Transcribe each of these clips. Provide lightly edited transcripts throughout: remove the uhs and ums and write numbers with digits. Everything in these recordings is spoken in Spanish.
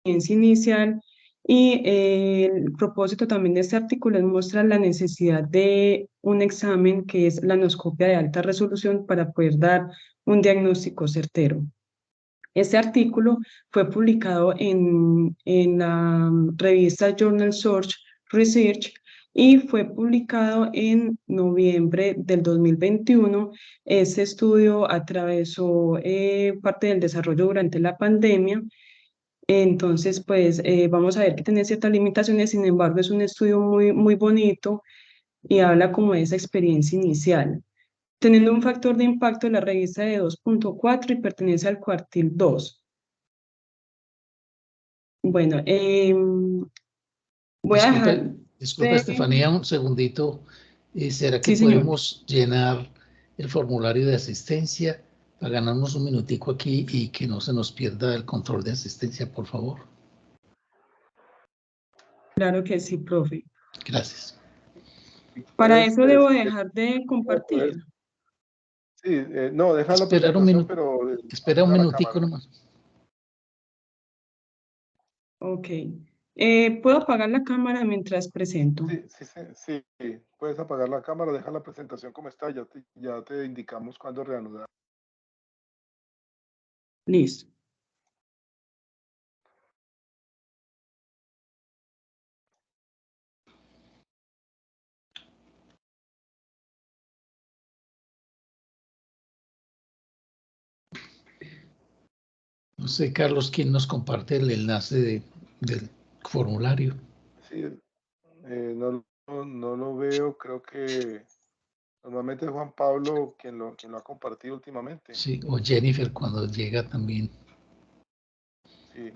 experiencia inicial y el propósito también de este artículo es mostrar la necesidad de un examen que es la anoscopia de alta resolución para poder dar un diagnóstico certero. Este artículo fue publicado en la revista Journal Search Research y fue publicado en noviembre del 2021. Este estudio atravesó parte del desarrollo durante la pandemia. Entonces, pues vamos a ver que tiene ciertas limitaciones, sin embargo, es un estudio muy bonito y habla como de esa experiencia inicial, teniendo un factor de impacto de la revista de 2.4 y pertenece al cuartil 2. Bueno, voy a dejar Disculpe, de... Estefanía, un segundito. ¿Será que Sí, señor. podemos llenar el formulario de asistencia para ganarnos un minutico aquí y que no se nos pierda el control de asistencia, por favor? Claro que sí, profe. Gracias. Para Puedes, eso debo dejar de compartir. sí, no, deja la Esperar un presentación, minuto. pero Espera un apaga la minutico cámara. nomás. Ok. ¿Puedo apagar la cámara mientras presento? Sí, puedes apagar la cámara, deja la presentación como está, ya te indicamos cuándo reanudar. Listo. No sé, Carlos, ¿quién nos comparte el enlace del formulario? Sí, no lo veo, creo que normalmente es Juan Pablo quien lo ha compartido últimamente. Sí, o Jennifer cuando llega también. Sí,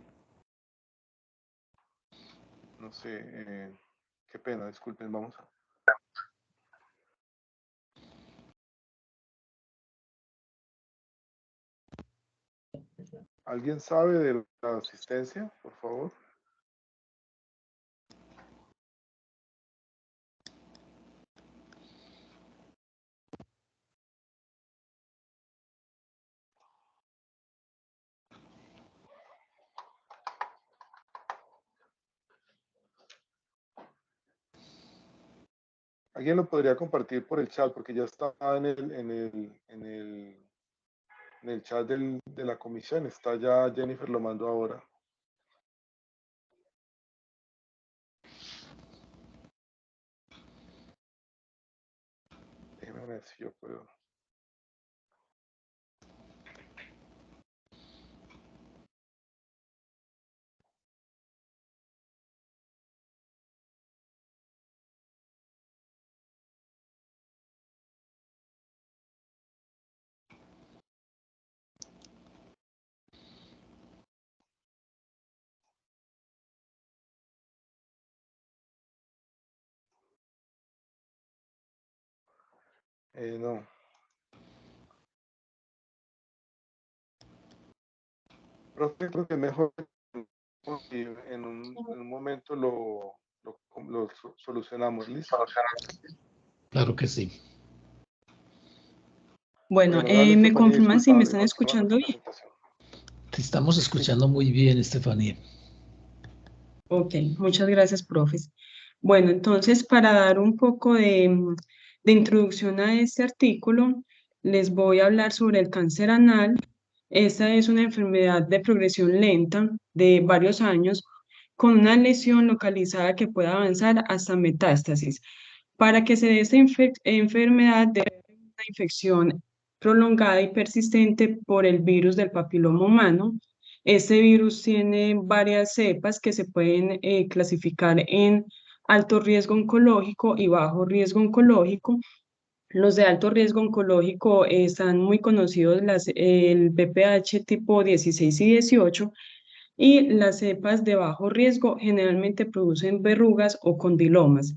no sé, qué pena, disculpen, vamos a... ¿Alguien sabe de la asistencia, por favor? ¿Alguien lo podría compartir por el chat? Porque ya está en el chat de la comisión. Está ya, Jennifer lo mandó ahora. Déjeme ver si yo puedo. No. Profe, creo que mejor y en un momento lo solucionamos. ¿Listo? Claro que sí. Bueno, Bueno, dale, ¿me Estefanía, confirman si disculpa, me están continúa con escuchando tu bien? presentación. Te estamos Sí, escuchando muy bien, Estefanía. Ok, muchas gracias, profes. Bueno, entonces, para dar un poco de introducción a este artículo, les voy a hablar sobre el cáncer anal. Esta es una enfermedad de progresión lenta de varios años con una lesión localizada que puede avanzar hasta metástasis. Para que se dé esta enfermedad debe haber una infección prolongada y persistente por el virus del papiloma humano. Este virus tiene varias cepas que se pueden clasificar en alto riesgo oncológico y bajo riesgo oncológico. Los de alto riesgo oncológico están muy conocidos, el BPH tipo 16 y 18, y las cepas de bajo riesgo generalmente producen verrugas o condilomas.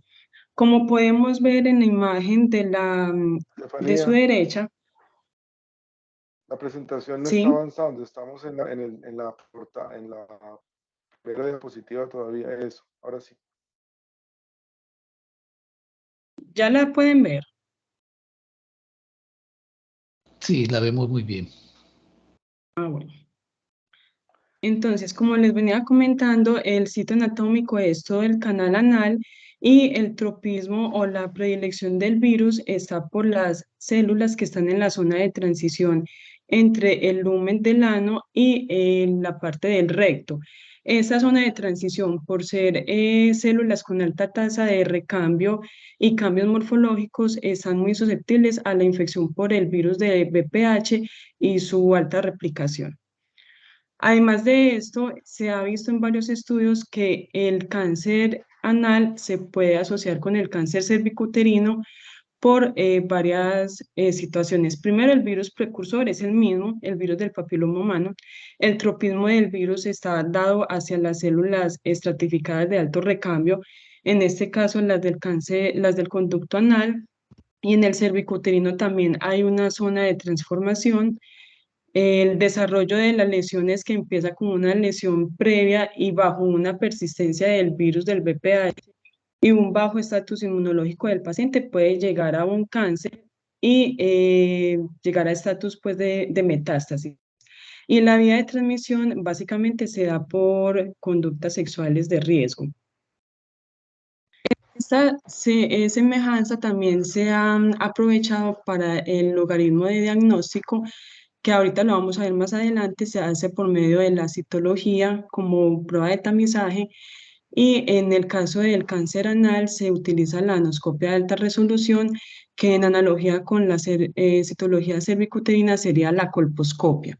Como podemos ver en la imagen de su Estefanía, derecha, la presentación no está ¿sí? avanzando. Estamos en la primera diapositiva todavía. Eso, ahora sí. ¿Ya la pueden ver? Sí, la vemos muy bien. Ah, bueno. Entonces, como les venía comentando, el sitio anatómico es todo el canal anal y el tropismo o la predilección del virus está por las células que están en la zona de transición entre el lumen del ano y la parte del recto. Esa zona de transición, por ser células con alta tasa de recambio y cambios morfológicos, están muy susceptibles a la infección por el virus de VPH y su alta replicación. Además de esto, se ha visto en varios estudios que el cáncer anal se puede asociar con el cáncer cervicuterino por varias situaciones. Primero, el virus precursor es el mismo, el virus del papiloma humano. El tropismo del virus está dado hacia las células estratificadas de alto recambio, en este caso las del cáncer, las del conducto anal, y en el cervicuterino también hay una zona de transformación. El desarrollo de las lesiones que empieza con una lesión previa y bajo una persistencia del virus del VPH y un bajo estatus inmunológico del paciente puede llegar a un cáncer y llegar a estatus pues, de metástasis. Y la vía de transmisión básicamente se da por conductas sexuales de riesgo. Semejanza también se ha aprovechado para el logaritmo de diagnóstico que ahorita lo vamos a ver más adelante, se hace por medio de la citología como prueba de tamizaje y en el caso del cáncer anal se utiliza la anoscopia de alta resolución, que en analogía con la citología cervicuterina sería la colposcopia.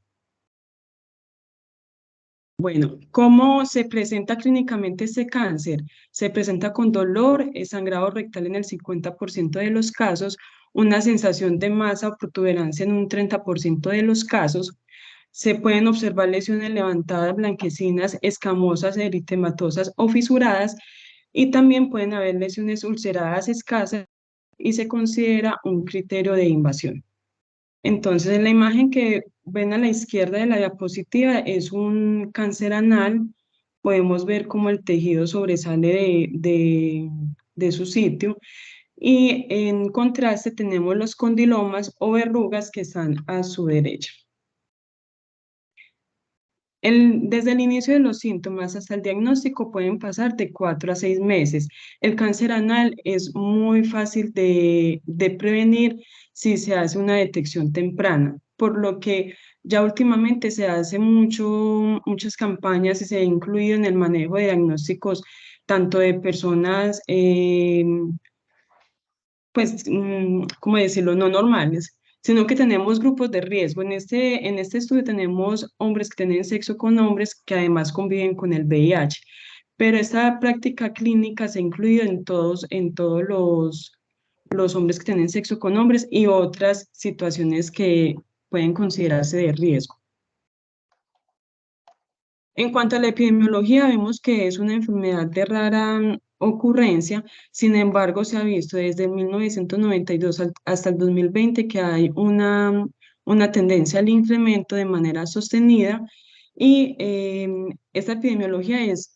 Bueno, ¿cómo se presenta clínicamente este cáncer? Se presenta con dolor, sangrado rectal en el 50% de los casos, una sensación de masa o protuberancia en un 30% de los casos. Se pueden observar lesiones levantadas, blanquecinas, escamosas, eritematosas o fisuradas y también pueden haber lesiones ulceradas escasas y se considera un criterio de invasión. Entonces, en la imagen que ven a la izquierda de la diapositiva es un cáncer anal. Podemos ver cómo el tejido sobresale de su sitio. Y en contraste tenemos los condilomas o verrugas que están a su derecha. Desde el inicio de los síntomas hasta el diagnóstico pueden pasar de 4 a 6 meses. El cáncer anal es muy fácil de prevenir si se hace una detección temprana, por lo que ya últimamente se hace muchas campañas y se ha incluido en el manejo de diagnósticos tanto de personas pues, ¿cómo decirlo?, no normales, sino que tenemos grupos de riesgo. En este estudio tenemos hombres que tienen sexo con hombres que además conviven con el VIH, pero esta práctica clínica se ha incluido en todos los hombres que tienen sexo con hombres y otras situaciones que pueden considerarse de riesgo. En cuanto a la epidemiología, vemos que es una enfermedad de rara ocurrencia. Sin embargo, se ha visto desde 1992 hasta el 2020 que hay una tendencia al incremento de manera sostenida y esta epidemiología es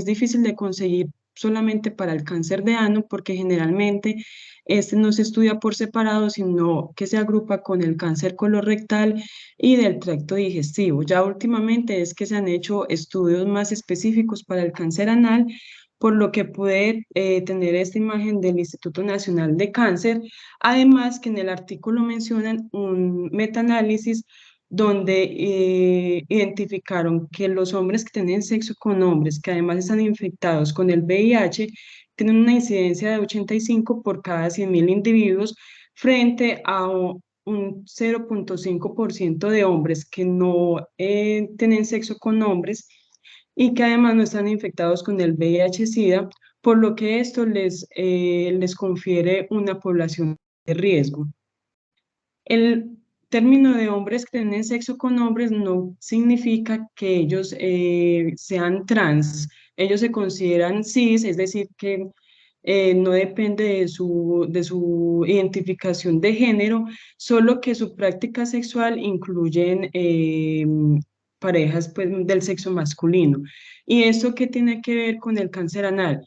difícil de conseguir solamente para el cáncer de ano porque generalmente este no se estudia por separado, sino que se agrupa con el cáncer colorectal y del tracto digestivo. Ya últimamente es que se han hecho estudios más específicos para el cáncer anal, por lo que pude tener esta imagen del Instituto Nacional de Cáncer. Además que en el artículo mencionan un metaanálisis donde identificaron que los hombres que tienen sexo con hombres, que además están infectados con el VIH, tienen una incidencia de 85 por cada 100.000 individuos frente a un 0,5% de hombres que no tienen sexo con hombres y que además no están infectados con el VIH-Sida, por lo que esto les confiere una población de riesgo. El término de hombres que tienen sexo con hombres no significa que ellos sean trans. Ellos se consideran cis, es decir, que no depende de su identificación de género, solo que su práctica sexual incluyen parejas pues, del sexo masculino. ¿Y esto qué tiene que ver con el cáncer anal?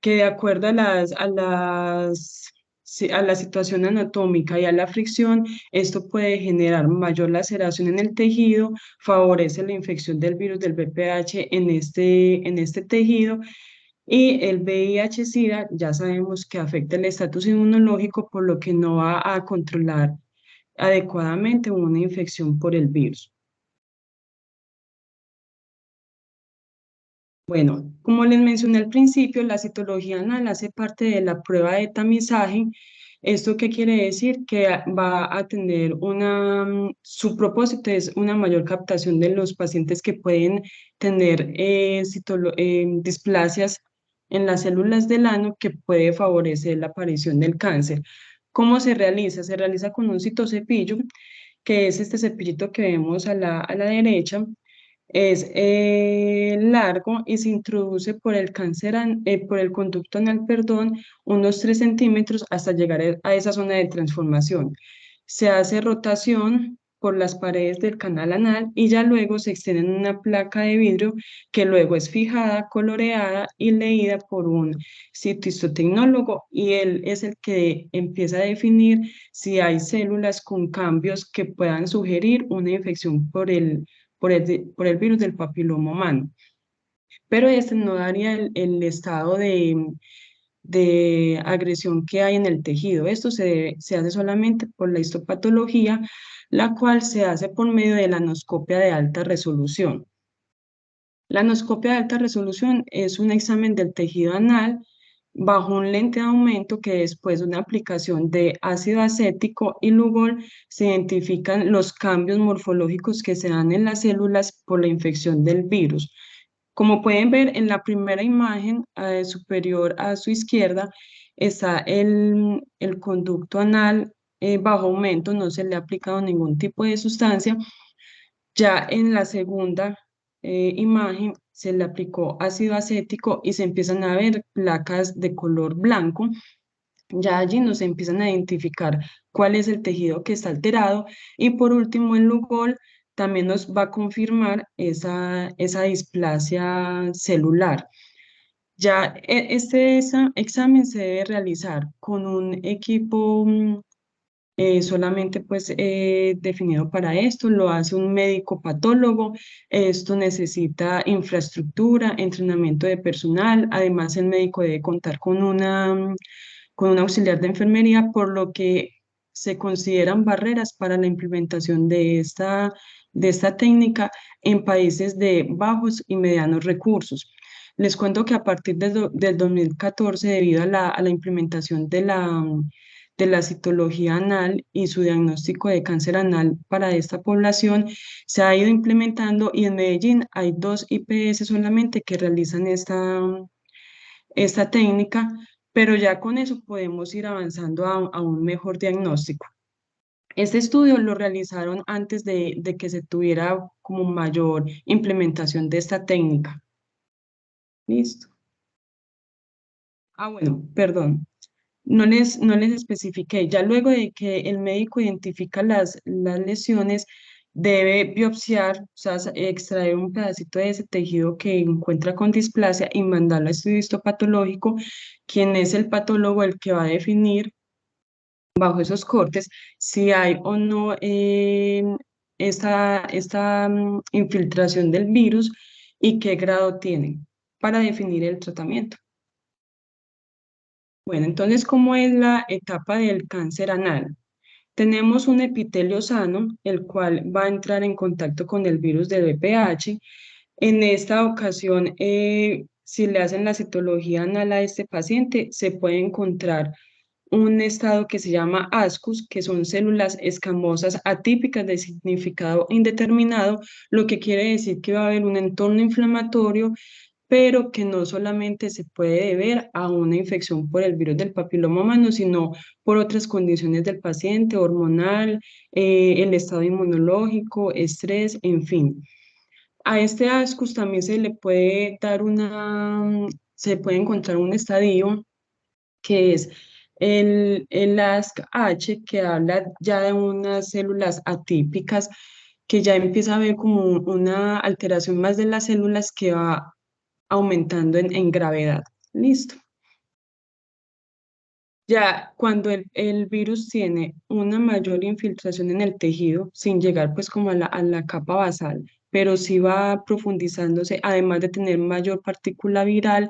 Que de acuerdo a las a la situación anatómica y a la fricción, esto puede generar mayor laceración en el tejido, favorece la infección del virus del VPH en este tejido y el VIH-Sida ya sabemos que afecta el estatus inmunológico, por lo que no va a controlar adecuadamente una infección por el virus. Bueno, como les mencioné al principio, la citología anal hace parte de la prueba de tamizaje. ¿Esto qué quiere decir? Que va a tener su propósito es una mayor captación de los pacientes que pueden tener displasias en las células del ano que puede favorecer la aparición del cáncer. ¿Cómo se realiza? Se realiza con un citocepillo, que es este cepillito que vemos a la derecha. Es largo y se introduce por por el conducto anal, perdón, unos 3 centímetros hasta llegar a esa zona de transformación. Se hace rotación por las paredes del canal anal y ya luego se extiende en una placa de vidrio que luego es fijada, coloreada y leída por un citohistotecnólogo, y él es el que empieza a definir si hay células con cambios que puedan sugerir una infección por el virus del papiloma humano. Pero este no daría el estado de agresión que hay en el tejido. Esto se hace solamente por la histopatología, la cual se hace por medio de la anoscopia de alta resolución. La anoscopia de alta resolución es un examen del tejido anal bajo un lente de aumento que después de una aplicación de ácido acético y Lugol se identifican los cambios morfológicos que se dan en las células por la infección del virus. Como pueden ver en la primera imagen superior a su izquierda está el conducto anal bajo aumento, no se le ha aplicado ningún tipo de sustancia. Ya en la segunda imagen se le aplicó ácido acético y se empiezan a ver placas de color blanco. Ya allí nos empiezan a identificar cuál es el tejido que está alterado, y por último el Lugol también nos va a confirmar esa displasia celular. Ya este examen se debe realizar con un equipo solamente pues definido para esto, lo hace un médico patólogo. Esto necesita infraestructura, entrenamiento de personal, además el médico debe contar con un auxiliar de enfermería, por lo que se consideran barreras para la implementación de esta técnica en países de bajos y medianos recursos. Les cuento que a partir del 2014, debido a la implementación de la citología anal y su diagnóstico de cáncer anal para esta población, se ha ido implementando, y en Medellín hay 2 IPS solamente que realizan esta técnica, pero ya con eso podemos ir avanzando a un mejor diagnóstico. Este estudio lo realizaron antes de que se tuviera como mayor implementación de esta técnica. Listo. Ah, bueno, perdón. No les especifiqué. Ya luego de que el médico identifica las lesiones, debe biopsiar, o sea, extraer un pedacito de ese tejido que encuentra con displasia y mandarlo a estudio histopatológico, quien es el patólogo el que va a definir bajo esos cortes si hay o no esta infiltración del virus y qué grado tiene para definir el tratamiento. Bueno, entonces, ¿cómo es la etapa del cáncer anal? Tenemos un epitelio sano, el cual va a entrar en contacto con el virus del VPH. En esta ocasión, si le hacen la citología anal a este paciente, se puede encontrar un estado que se llama ASCUS, que son células escamosas atípicas de significado indeterminado, lo que quiere decir que va a haber un entorno inflamatorio, pero que no solamente se puede deber a una infección por el virus del papiloma humano, sino por otras condiciones del paciente, hormonal, el estado inmunológico, estrés, en fin. A este ASCUS también se le puede dar se puede encontrar un estadio que es el ASC-H, que habla ya de unas células atípicas, que ya empieza a ver como una alteración más de las células que va aumentando en gravedad. Listo. Ya cuando el virus tiene una mayor infiltración en el tejido, sin llegar pues como a la capa basal, pero sí va profundizándose, además de tener mayor partícula viral,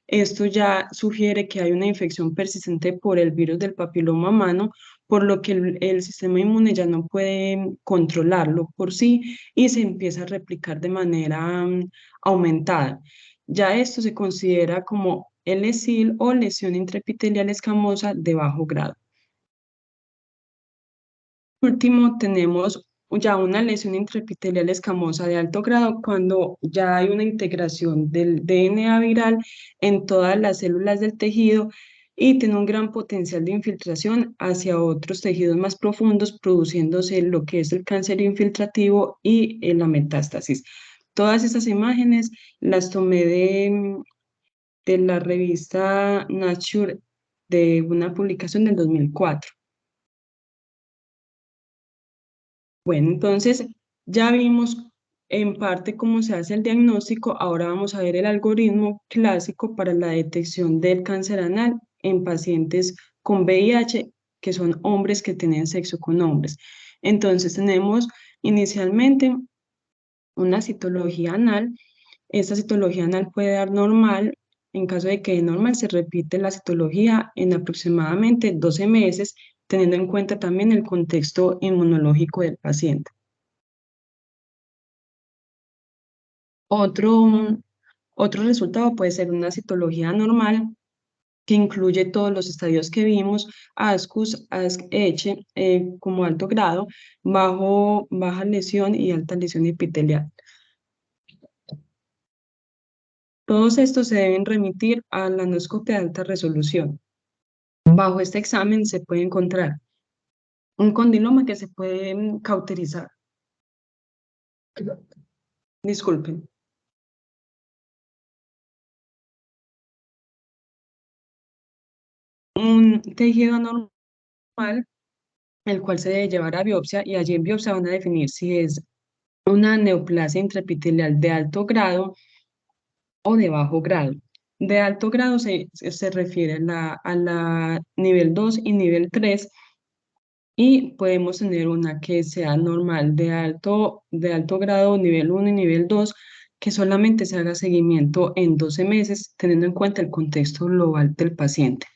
esto ya sugiere que hay una infección persistente por el virus del papiloma humano, por lo que el sistema inmune ya no puede controlarlo por sí y se empieza a replicar de manera aumentada. Ya esto se considera como LSIL o lesión intraepitelial escamosa de bajo grado. Último, tenemos ya una lesión intraepitelial escamosa de alto grado cuando ya hay una integración del DNA viral en todas las células del tejido y tiene un gran potencial de infiltración hacia otros tejidos más profundos, produciéndose lo que es el cáncer infiltrativo y la metástasis. Todas estas imágenes las tomé de la revista Nature de una publicación del 2004. Bueno, entonces ya vimos en parte cómo se hace el diagnóstico, ahora vamos a ver el algoritmo clásico para la detección del cáncer anal en pacientes con VIH, que son hombres que tienen sexo con hombres. Entonces tenemos inicialmente una citología anal. Esta citología anal puede dar normal. En caso de que dé normal, se repite la citología en aproximadamente 12 meses, teniendo en cuenta también el contexto inmunológico del paciente. Otro, otro resultado puede ser una citología normal que incluye todos los estadios que vimos, ASCUS, ASC-H, como alto grado, baja lesión y alta lesión epitelial. Todos estos se deben remitir a la anoscopia de alta resolución. Bajo este examen se puede encontrar un condiloma que se puede cauterizar. Disculpen. Un tejido anormal, el cual se debe llevar a biopsia y allí en biopsia van a definir si es una neoplasia intraepitelial de alto grado o de bajo grado. De alto grado se refiere a la nivel 2 y nivel 3 y podemos tener una que sea normal de alto grado, nivel 1 y nivel 2, que solamente se haga seguimiento en 12 meses, teniendo en cuenta el contexto global del paciente.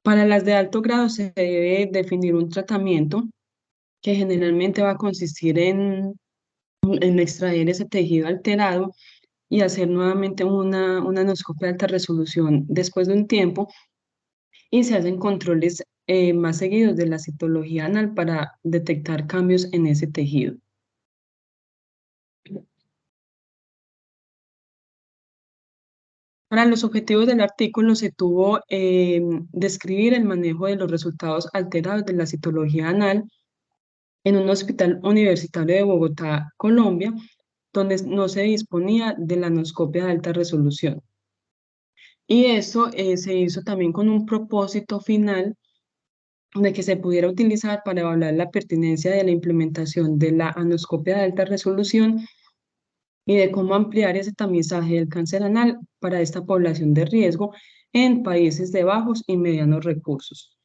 Para las de alto grado se debe definir un tratamiento que generalmente va a consistir en extraer ese tejido alterado y hacer nuevamente una endoscopia de alta resolución después de un tiempo y se hacen controles más seguidos de la citología anal para detectar cambios en ese tejido. Para los objetivos del artículo se tuvo describir el manejo de los resultados alterados de la citología anal en un hospital universitario de Bogotá, Colombia, donde no se disponía de la anoscopia de alta resolución. Y eso se hizo también con un propósito final de que se pudiera utilizar para evaluar la pertinencia de la implementación de la anoscopia de alta resolución y de cómo ampliar ese tamizaje del cáncer anal para esta población de riesgo en países de bajos y medianos recursos.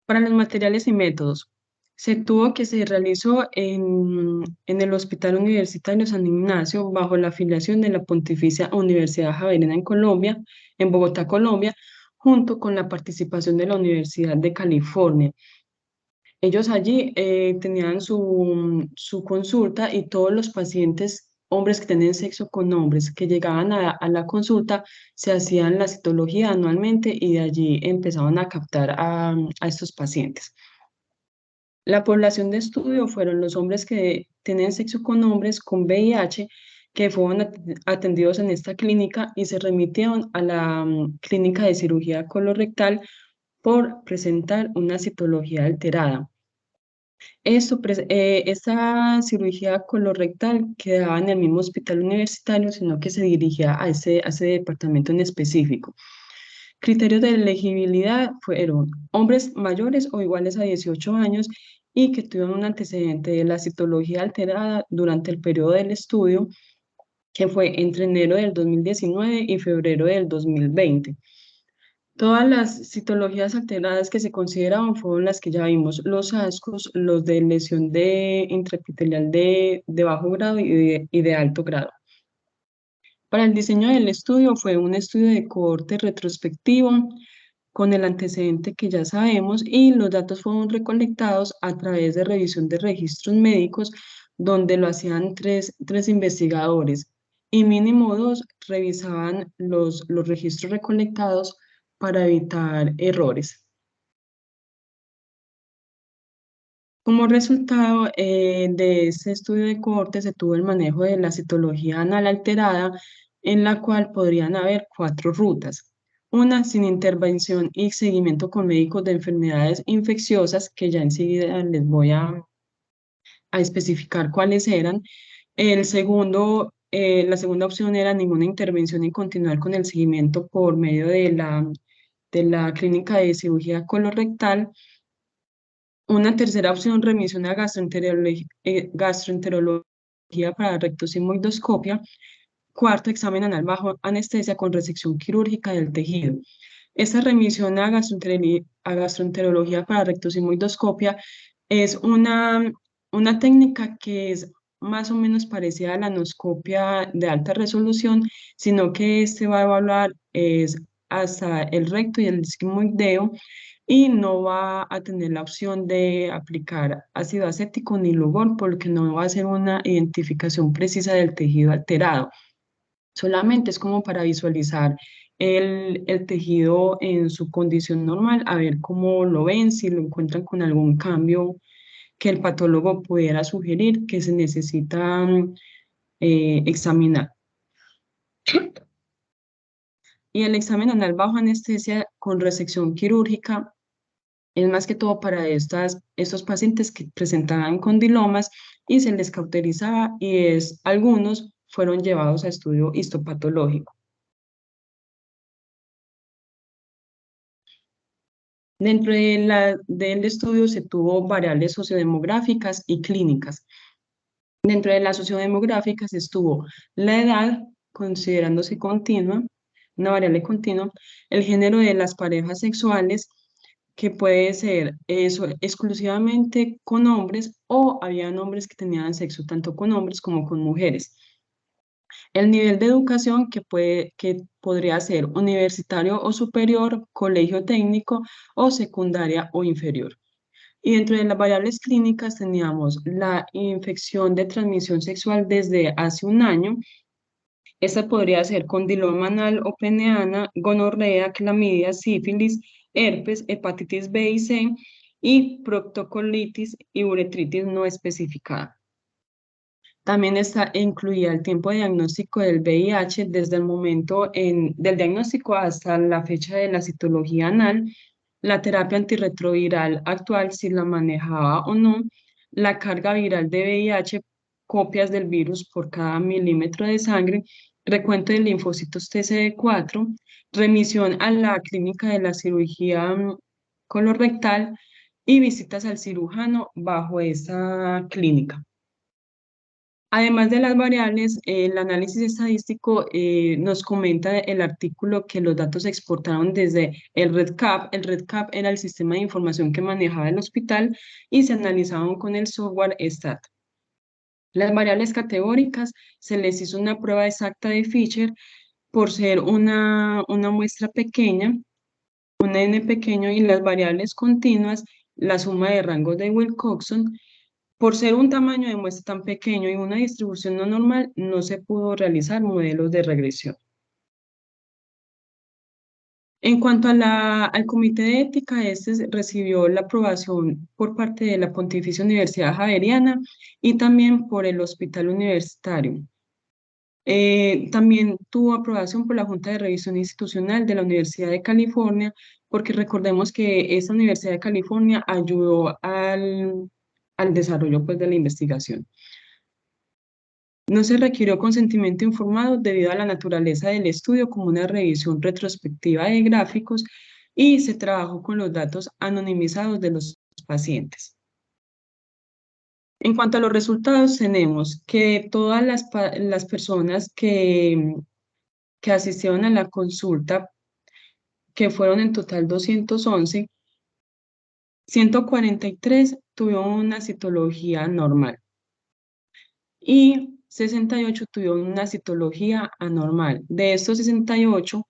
Para los materiales y métodos, se realizó en el Hospital Universitario San Ignacio bajo la afiliación de la Pontificia Universidad Javeriana en Colombia, en Bogotá, Colombia, junto con la participación de la Universidad de California. Ellos allí tenían su consulta y todos los pacientes, hombres que tienen sexo con hombres, que llegaban a la consulta, se hacían la citología anualmente y de allí empezaban a captar a estos pacientes. La población de estudio fueron los hombres que tienen sexo con hombres con VIH, que fueron atendidos en esta clínica y se remitieron a la clínica de cirugía colorectal por presentar una citología alterada. Esta cirugía colorectal quedaba en el mismo hospital universitario, sino que se dirigía a ese departamento en específico. Criterios de elegibilidad fueron hombres mayores o iguales a 18 años y que tuvieron un antecedente de la citología alterada durante el periodo del estudio que fue entre enero del 2019 y febrero del 2020. Todas las citologías alteradas que se consideraban fueron las que ya vimos, los ASCOs, los de lesión intraepitelial de bajo grado y de alto grado. Para el diseño del estudio fue un estudio de cohorte retrospectivo con el antecedente que ya sabemos y los datos fueron recolectados a través de revisión de registros médicos donde lo hacían tres investigadores y mínimo dos revisaban los registros recolectados para evitar errores. Como resultado de este estudio de cohorte se tuvo el manejo de la citología anal alterada, en la cual podrían haber 4 rutas. Una sin intervención y seguimiento con médicos de enfermedades infecciosas, que ya enseguida les voy a especificar cuáles eran. La segunda opción era ninguna intervención y continuar con el seguimiento por medio de la clínica de cirugía colorectal. Una tercera opción, remisión a gastroenterología para rectosigmoidoscopia. Cuarto, examen anal bajo anestesia con resección quirúrgica del tejido. Esta remisión a gastroenterología para rectosigmoidoscopia es una técnica que es más o menos parecida a la anoscopia de alta resolución, sino que este va a evaluar es hasta el recto y el sigmoideo y no va a tener la opción de aplicar ácido acético ni Lugol porque no va a hacer una identificación precisa del tejido alterado. Solamente es como para visualizar el tejido en su condición normal, a ver cómo lo ven, si lo encuentran con algún cambio que el patólogo pudiera sugerir que se necesitan examinar. Y el examen anal bajo anestesia con resección quirúrgica es más que todo para estos pacientes que presentaban condilomas y se les cauterizaba y algunos fueron llevados a estudio histopatológico. Dentro del estudio se tuvo variables sociodemográficas y clínicas. Dentro de las sociodemográficas estuvo la edad, considerándose continua, una variable continua, el género de las parejas sexuales, que puede ser eso exclusivamente con hombres o habían hombres que tenían sexo tanto con hombres como con mujeres. El nivel de educación que podría ser universitario o superior, colegio técnico o secundaria o inferior. Y dentro de las variables clínicas teníamos la infección de transmisión sexual desde hace un año. Esta podría ser condiloma anal o peneana, gonorrea, clamidia, sífilis, herpes, hepatitis B y C y proctocolitis y uretritis no especificada. También está incluida el tiempo de diagnóstico del VIH desde el momento del diagnóstico hasta la fecha de la citología anal, la terapia antirretroviral actual, si la manejaba o no, la carga viral de VIH, copias del virus por cada milímetro de sangre, recuento de linfocitos TCD4, remisión a la clínica de la cirugía colorectal y visitas al cirujano bajo esa clínica. Además de las variables, el análisis estadístico nos comenta el artículo que los datos se exportaron desde el REDCap. El REDCap era el sistema de información que manejaba el hospital y se analizaban con el software STAT. Las variables categóricas se les hizo una prueba exacta de Fisher por ser una muestra pequeña, un N pequeño, y las variables continuas, la suma de rangos de Wilcoxon. Por ser un tamaño de muestra tan pequeño y una distribución no normal, no se pudo realizar modelos de regresión. En cuanto al Comité de Ética, este recibió la aprobación por parte de la Pontificia Universidad Javeriana y también por el Hospital Universitario. También tuvo aprobación por la Junta de Revisión Institucional de la Universidad de California, porque recordemos que esta Universidad de California ayudó al desarrollo pues, de la investigación. No se requirió consentimiento informado debido a la naturaleza del estudio como una revisión retrospectiva de gráficos y se trabajó con los datos anonimizados de los pacientes. En cuanto a los resultados, tenemos que todas las personas que asistieron a la consulta, que fueron en total 211, 143 tuvieron una citología normal y 68 tuvieron una citología anormal. De estos 68,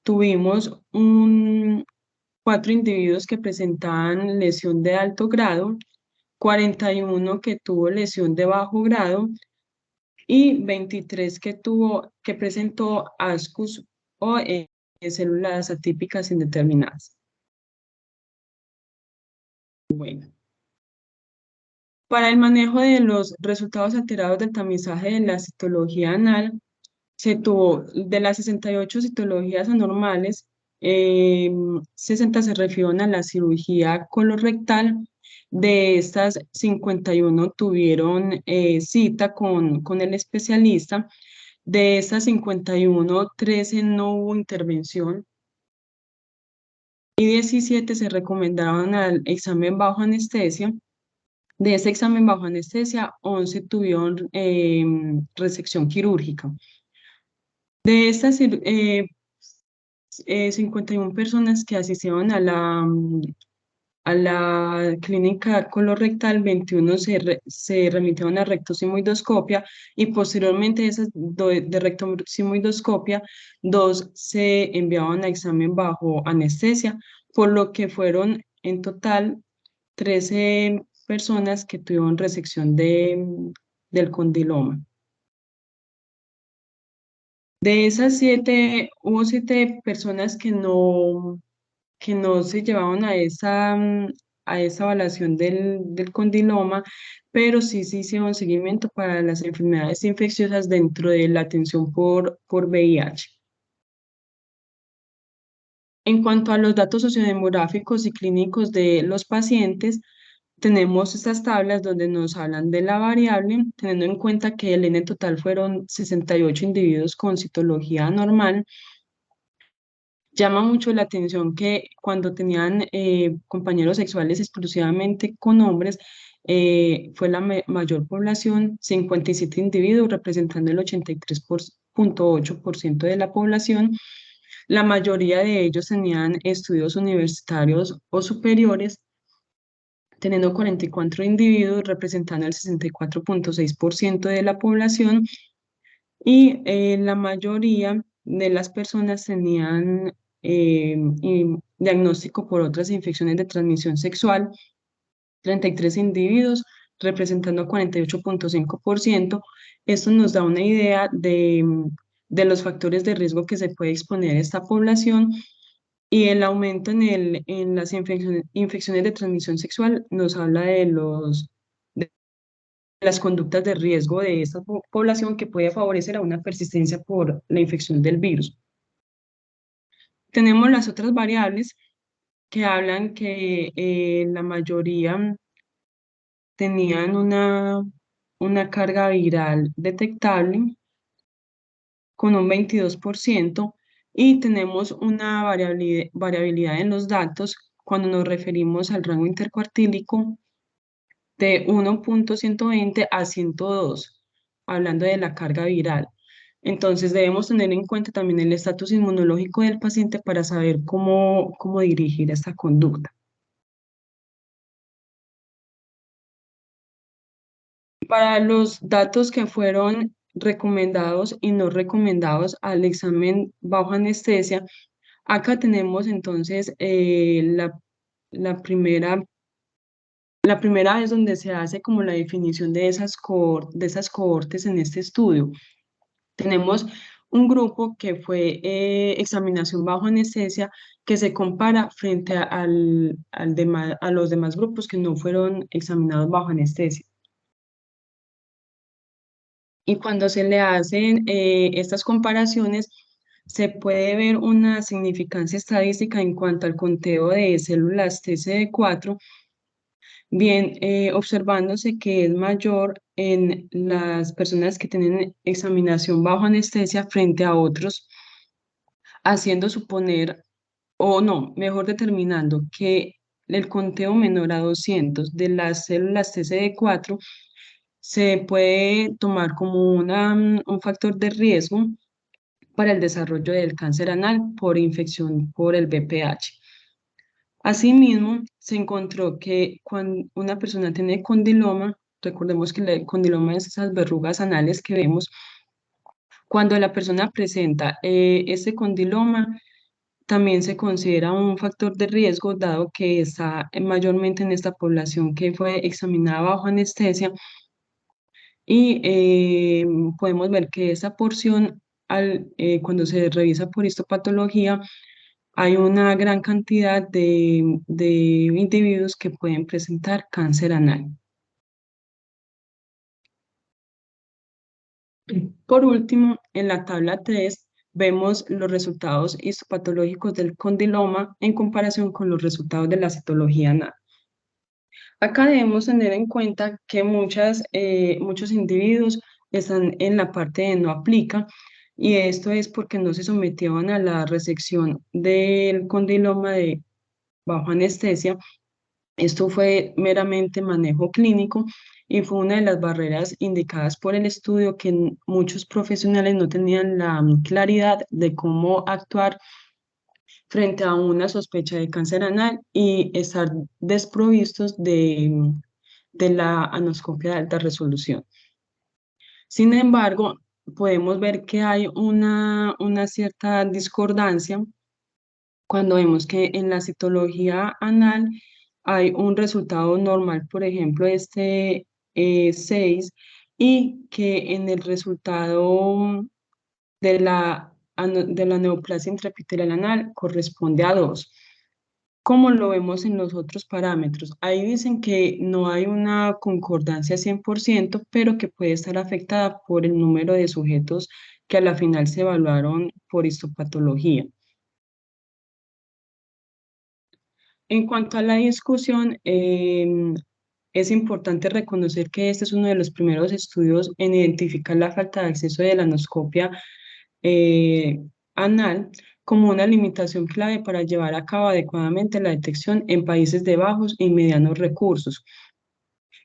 tuvimos 4 individuos que presentaban lesión de alto grado, 41 que tuvo lesión de bajo grado y 23 que presentó ASCUS o células atípicas indeterminadas. Bueno, para el manejo de los resultados alterados del tamizaje de la citología anal, se tuvo de las 68 citologías anormales, 60 se refirieron a la cirugía colorectal. De estas, 51 tuvieron cita con el especialista. De estas 51, 13 no hubo intervención y 17 se recomendaron al examen bajo anestesia. De ese examen bajo anestesia, 11 tuvieron resección quirúrgica. De estas 51 personas que asistieron a la clínica colorectal, 21 se remitieron a rectosigmoidoscopia y posteriormente de esas de rectosigmoidoscopia, 2 se enviaban a examen bajo anestesia, por lo que fueron en total 13 personas que tuvieron resección del condiloma. De esas 7, hubo 7 personas que no se llevaban a esa evaluación del condiloma, pero sí se hicieron seguimiento para las enfermedades infecciosas dentro de la atención por VIH. En cuanto a los datos sociodemográficos y clínicos de los pacientes, tenemos estas tablas donde nos hablan de la variable, teniendo en cuenta que el N total fueron 68 individuos con citología normal. Llama mucho la atención que cuando tenían compañeros sexuales exclusivamente con hombres, fue la mayor población, 57 individuos, representando el 83.8% de la población. La mayoría de ellos tenían estudios universitarios o superiores, teniendo 44 individuos, representando el 64.6% de la población. Y la mayoría de las personas tenían diagnóstico por otras infecciones de transmisión sexual, 33 individuos, representando 48.5%. Esto nos da una idea de los factores de riesgo que se puede exponer esta población y el aumento en las infecciones de transmisión sexual nos habla de las conductas de riesgo de esta población que puede favorecer a una persistencia por la infección del virus. Tenemos las otras variables que hablan que la mayoría tenían una carga viral detectable con un 22% y tenemos una variabilidad en los datos cuando nos referimos al rango intercuartílico de 1.120 a 102, hablando de la carga viral. Entonces debemos tener en cuenta también el estatus inmunológico del paciente para saber cómo dirigir esta conducta. Para los datos que fueron recomendados y no recomendados al examen bajo anestesia, acá tenemos entonces la primera vez donde se hace como la definición de esas cohortes en este estudio. Tenemos un grupo que fue examinación bajo anestesia que se compara frente a los demás grupos que no fueron examinados bajo anestesia. Y cuando se le hacen estas comparaciones, se puede ver una significancia estadística en cuanto al conteo de células TCD4, bien observándose que es mayor en las personas que tienen examinación bajo anestesia frente a otros, haciendo suponer, o no, mejor determinando que el conteo menor a 200 de las células TCD4 se puede tomar como un factor de riesgo para el desarrollo del cáncer anal por infección por el VPH. Asimismo, se encontró que cuando una persona tiene condiloma, recordemos que el condiloma es esas verrugas anales que vemos, cuando la persona presenta este condiloma, también se considera un factor de riesgo, dado que está mayormente en esta población que fue examinada bajo anestesia y podemos ver que esa porción, cuando se revisa por histopatología, hay una gran cantidad de individuos que pueden presentar cáncer anal. Por último, en la tabla 3 vemos los resultados histopatológicos del condiloma en comparación con los resultados de la citología anal. Acá debemos tener en cuenta que muchos individuos están en la parte de no aplica, y esto es porque no se sometieron a la resección del condiloma bajo anestesia. Esto fue meramente manejo clínico y fue una de las barreras indicadas por el estudio, que muchos profesionales no tenían la claridad de cómo actuar frente a una sospecha de cáncer anal y estar desprovistos de la anoscopia de alta resolución. Sin embargo, podemos ver que hay una cierta discordancia cuando vemos que en la citología anal hay un resultado normal, por ejemplo, 6, y que en el resultado de la neoplasia intraepitelial anal corresponde a 2. Como lo vemos en los otros parámetros, ahí dicen que no hay una concordancia 100%, pero que puede estar afectada por el número de sujetos que a la final se evaluaron por histopatología. En cuanto a la discusión, es importante reconocer que este es uno de los primeros estudios en identificar la falta de acceso de la anoscopia eh, anal como una limitación clave para llevar a cabo adecuadamente la detección en países de bajos y medianos recursos.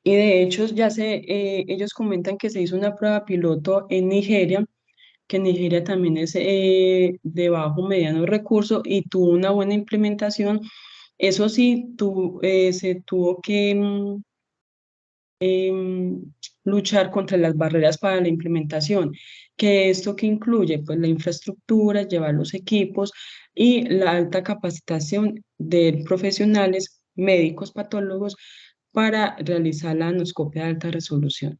Y de hecho, ellos comentan que se hizo una prueba piloto en Nigeria, que Nigeria también es de bajo mediano recurso y tuvo una buena implementación. Eso sí, se tuvo que luchar contra las barreras para la implementación, que esto que incluye pues la infraestructura, llevar los equipos y la alta capacitación de profesionales médicos patólogos para realizar la anoscopia de alta resolución.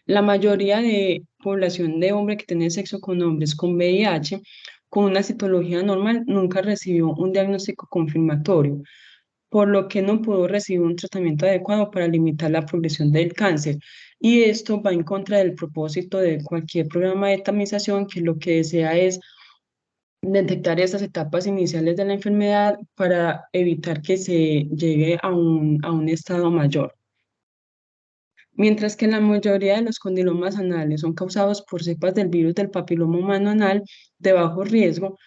La mayoría de población de hombres que tiene sexo con hombres con VIH, con una citología normal, nunca recibió un diagnóstico confirmatorio, por lo que no pudo recibir un tratamiento adecuado para limitar la progresión del cáncer. Y esto va en contra del propósito de cualquier programa de tamización, que lo que desea es detectar esas etapas iniciales de la enfermedad para evitar que se llegue a un estado mayor. Mientras que la mayoría de los condilomas anales son causados por cepas del virus del papiloma humano anal de bajo riesgo,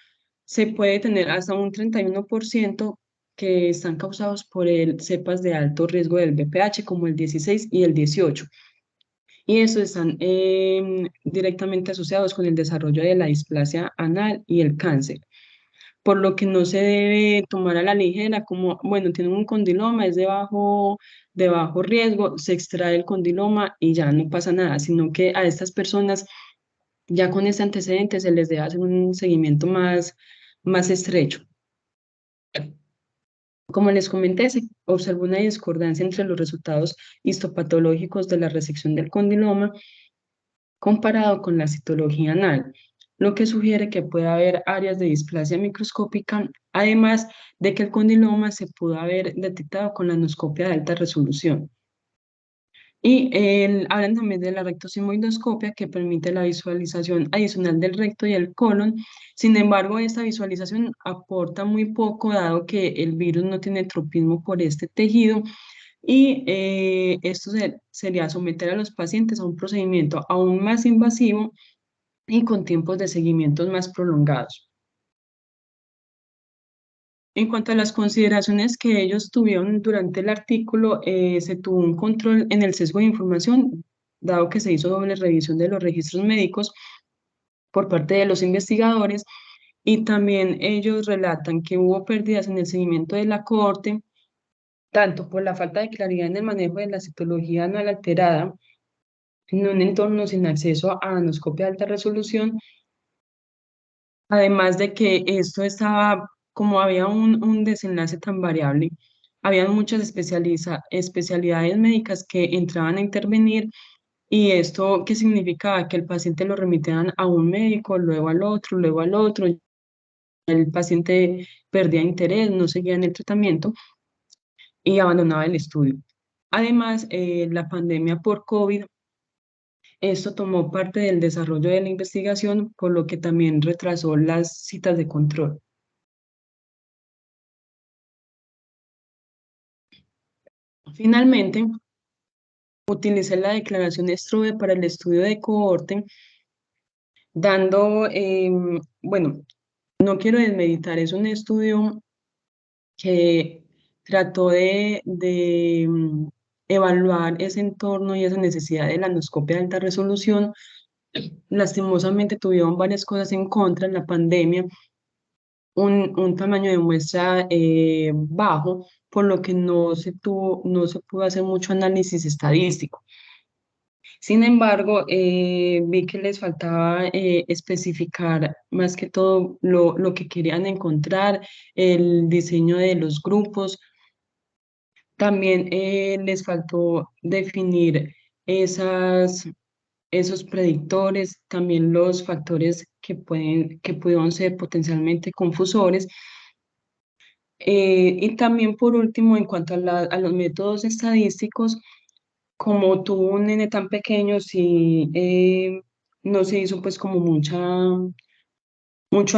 se puede tener hasta un 31% que están causados por cepas de alto riesgo del VPH, como el 16 y el 18. Y estos están directamente asociados con el desarrollo de la displasia anal y el cáncer, por lo que no se debe tomar a la ligera como, bueno, tienen un condiloma, es de bajo riesgo, se extrae el condiloma y ya no pasa nada, sino que a estas personas ya con este antecedente se les debe hacer un seguimiento más estrecho. Como les comenté, se observó una discordancia entre los resultados histopatológicos de la resección del condiloma comparado con la citología anal, lo que sugiere que puede haber áreas de displasia microscópica, además de que el condiloma se pudo haber detectado con la anoscopia de alta resolución. Y hablan también de la rectosigmoidoscopia, que permite la visualización adicional del recto y el colon. Sin embargo, esta visualización aporta muy poco, dado que el virus no tiene tropismo por este tejido, y esto sería someter a los pacientes a un procedimiento aún más invasivo y con tiempos de seguimiento más prolongados. En cuanto a las consideraciones que ellos tuvieron durante el artículo, se tuvo un control en el sesgo de información, dado que se hizo doble revisión de los registros médicos por parte de los investigadores, y también ellos relatan que hubo pérdidas en el seguimiento de la corte, tanto por la falta de claridad en el manejo de la citología anal alterada, en un entorno sin acceso a anoscopia de alta resolución, además de que esto estaba, como había un desenlace tan variable, habían muchas especialidades médicas que entraban a intervenir, y esto qué significaba que el paciente lo remitieran a un médico, luego al otro, el paciente perdía interés, no seguía en el tratamiento y abandonaba el estudio. Además, la pandemia por COVID, esto tomó parte del desarrollo de la investigación, por lo que también retrasó las citas de control. Finalmente, utilicé la declaración Strobe para el estudio de cohorte, dando, bueno, no quiero desmeditar, es un estudio que trató de evaluar ese entorno y esa necesidad de la endoscopia de alta resolución. Lastimosamente tuvieron varias cosas en contra en la pandemia, un tamaño de muestra bajo, por lo que no se pudo hacer mucho análisis estadístico. Sin embargo, vi que les faltaba especificar más que todo lo que querían encontrar, el diseño de los grupos. También les faltó definir esas, esos predictores, también los factores que pudieron ser potencialmente confusores. Y también por último, en cuanto a los métodos estadísticos, como tuvo un nene tan pequeño, sí, no se hizo pues como mucho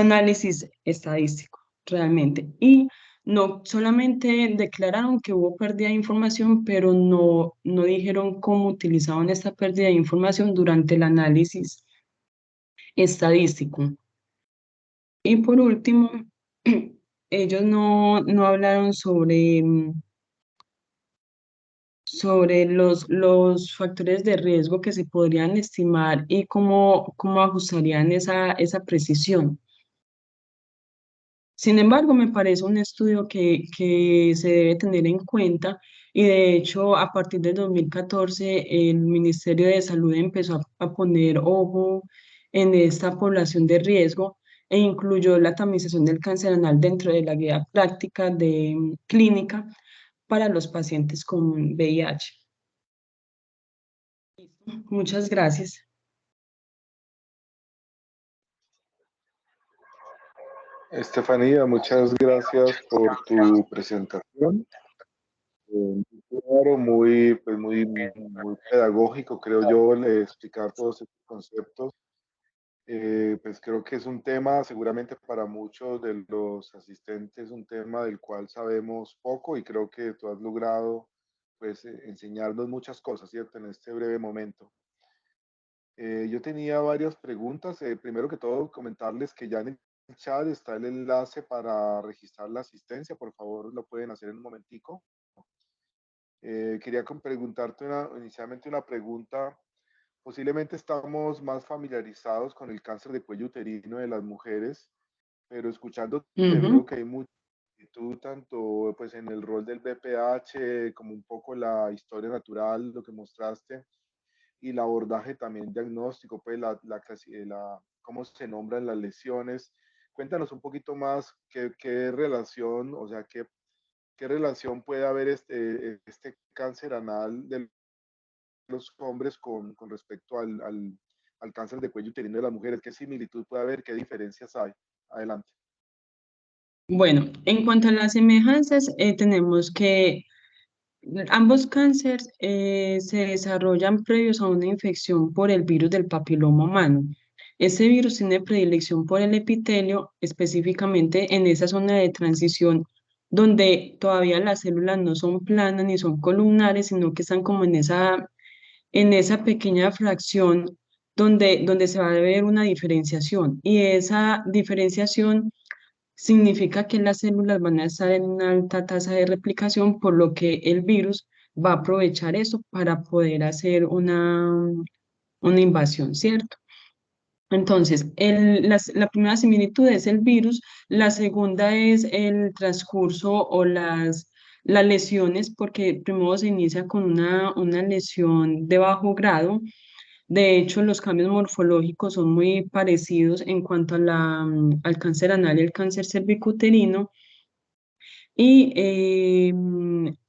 análisis estadístico realmente. Y no solamente declararon que hubo pérdida de información, pero no dijeron cómo utilizaban esta pérdida de información durante el análisis estadístico. Y por último, ellos no hablaron sobre los factores de riesgo que se podrían estimar y cómo ajustarían esa precisión. Sin embargo, me parece un estudio que se debe tener en cuenta, y de hecho a partir del 2014 el Ministerio de Salud empezó a poner ojo en esta población de riesgo e incluyó la tamización del cáncer anal dentro de la guía práctica de clínica para los pacientes con VIH. Muchas gracias. Estefanía, muchas gracias por tu presentación. Muy claro, muy pedagógico, creo yo, explicar todos estos conceptos. Pues creo que es un tema, seguramente para muchos de los asistentes, un tema del cual sabemos poco, y creo que tú has logrado pues enseñarnos muchas cosas, ¿cierto? En este breve momento. Yo tenía varias preguntas. Primero que todo, comentarles que ya en el chat está el enlace para registrar la asistencia. Por favor, lo pueden hacer en un momentico. Quería preguntarte inicialmente una pregunta. Posiblemente estamos más familiarizados con el cáncer de cuello uterino de las mujeres, pero escuchándote veo que hay mucha similitud tanto pues en el rol del BPH como un poco la historia natural, lo que mostraste, y el abordaje también diagnóstico, pues cómo se nombran las lesiones. Cuéntanos un poquito más qué relación, o sea, qué relación puede haber este cáncer anal de los hombres con respecto al cáncer de cuello uterino de las mujeres. ¿Qué similitud puede haber? ¿Qué diferencias hay? Adelante. Bueno, en cuanto a las semejanzas, tenemos que ambos cánceres se desarrollan previos a una infección por el virus del papiloma humano. Ese virus tiene predilección por el epitelio, específicamente en esa zona de transición donde todavía las células no son planas ni son columnares, sino que están como en esa pequeña fracción donde se va a ver una diferenciación. Y esa diferenciación significa que las células van a estar en una alta tasa de replicación, por lo que el virus va a aprovechar eso para poder hacer una invasión, ¿cierto? Entonces, la primera similitud es el virus, la segunda es el transcurso o las lesiones, porque primero se inicia con una lesión de bajo grado. De hecho, los cambios morfológicos son muy parecidos en cuanto a al cáncer anal y el cáncer cervicuterino, y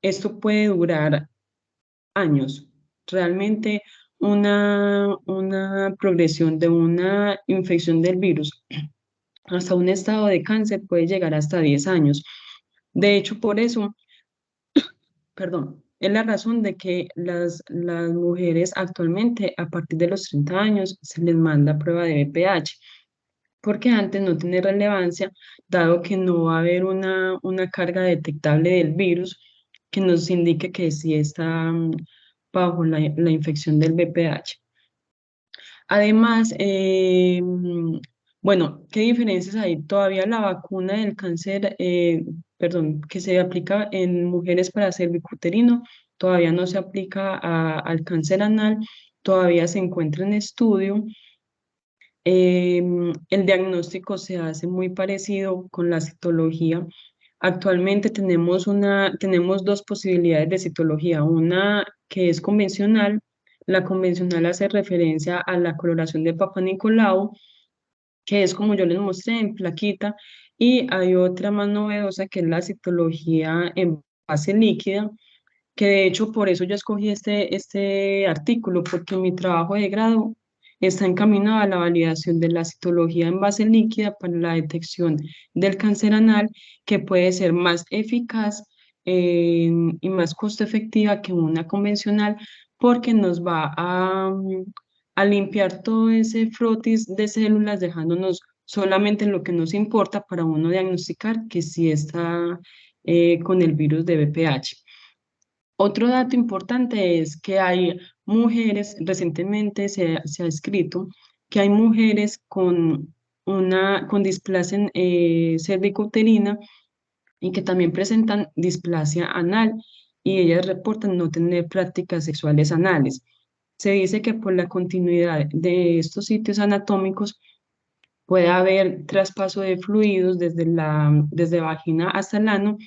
esto puede durar años. Realmente una progresión de una infección del virus hasta un estado de cáncer puede llegar hasta 10 años. De hecho, por eso, perdón, es la razón de que las mujeres actualmente, a partir de los 30 años, se les manda prueba de VPH, porque antes no tiene relevancia, dado que no va a haber una carga detectable del virus que nos indique que sí está bajo la infección del VPH. Además, bueno, ¿qué diferencias hay? Todavía la vacuna del cáncer, perdón, que se aplica en mujeres para cervicuterino, todavía no se aplica al cáncer anal, todavía se encuentra en estudio. El diagnóstico se hace muy parecido con la citología. Actualmente tenemos dos posibilidades de citología, una que es convencional. La convencional hace referencia a la coloración de Papa Nicolau, que es como yo les mostré en plaquita, y hay otra más novedosa que es la citología en base líquida, que de hecho por eso yo escogí este artículo, porque mi trabajo de grado está encaminado a la validación de la citología en base líquida para la detección del cáncer anal, que puede ser más eficaz y más costo efectiva que una convencional, porque nos va a limpiar todo ese frotis de células, dejándonos solamente lo que nos importa para uno diagnosticar que sí está con el virus de VPH. Otro dato importante es que hay mujeres, recientemente se ha escrito que hay mujeres con displasia cervicuterina y que también presentan displasia anal, y ellas reportan no tener prácticas sexuales anales. Se dice que por la continuidad de estos sitios anatómicos puede haber traspaso de fluidos desde vagina hasta el ano,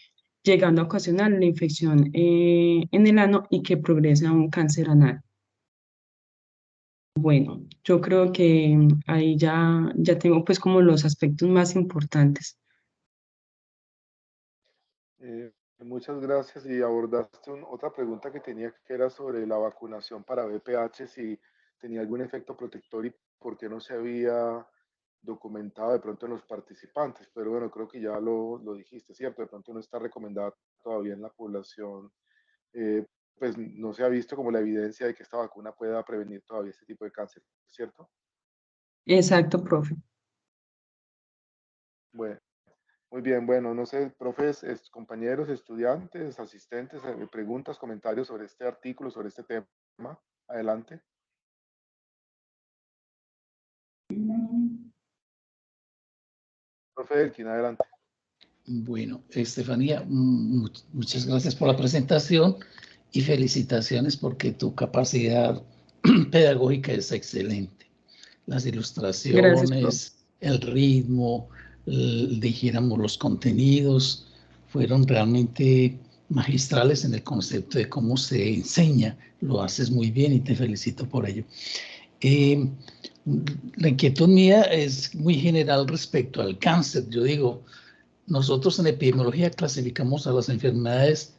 llegando a ocasionar la infección en el ano y que progrese a un cáncer anal. Bueno, yo creo que ahí ya tengo pues como los aspectos más importantes. Muchas gracias, y abordaste otra pregunta que tenía, que era sobre la vacunación para VPH, si tenía algún efecto protector y por qué no se había documentado de pronto en los participantes, pero bueno, creo que ya lo dijiste, ¿cierto? De pronto no está recomendada todavía en la población, pues no se ha visto como la evidencia de que esta vacuna pueda prevenir todavía este tipo de cáncer, ¿cierto? Exacto, profe. Bueno, muy bien, bueno, no sé, profes, compañeros, estudiantes, asistentes, preguntas, comentarios sobre este artículo, sobre este tema. Adelante. Profe Elkin, adelante. Bueno, Estefanía, muchas gracias por la presentación y felicitaciones porque tu capacidad pedagógica es excelente. Las Gracias, profe. ilustraciones, el ritmo, dijéramos los contenidos, fueron realmente magistrales en el concepto de cómo se enseña. Lo haces muy bien y te felicito por ello. La inquietud mía es muy general respecto al cáncer. Yo digo, nosotros en epidemiología clasificamos a las enfermedades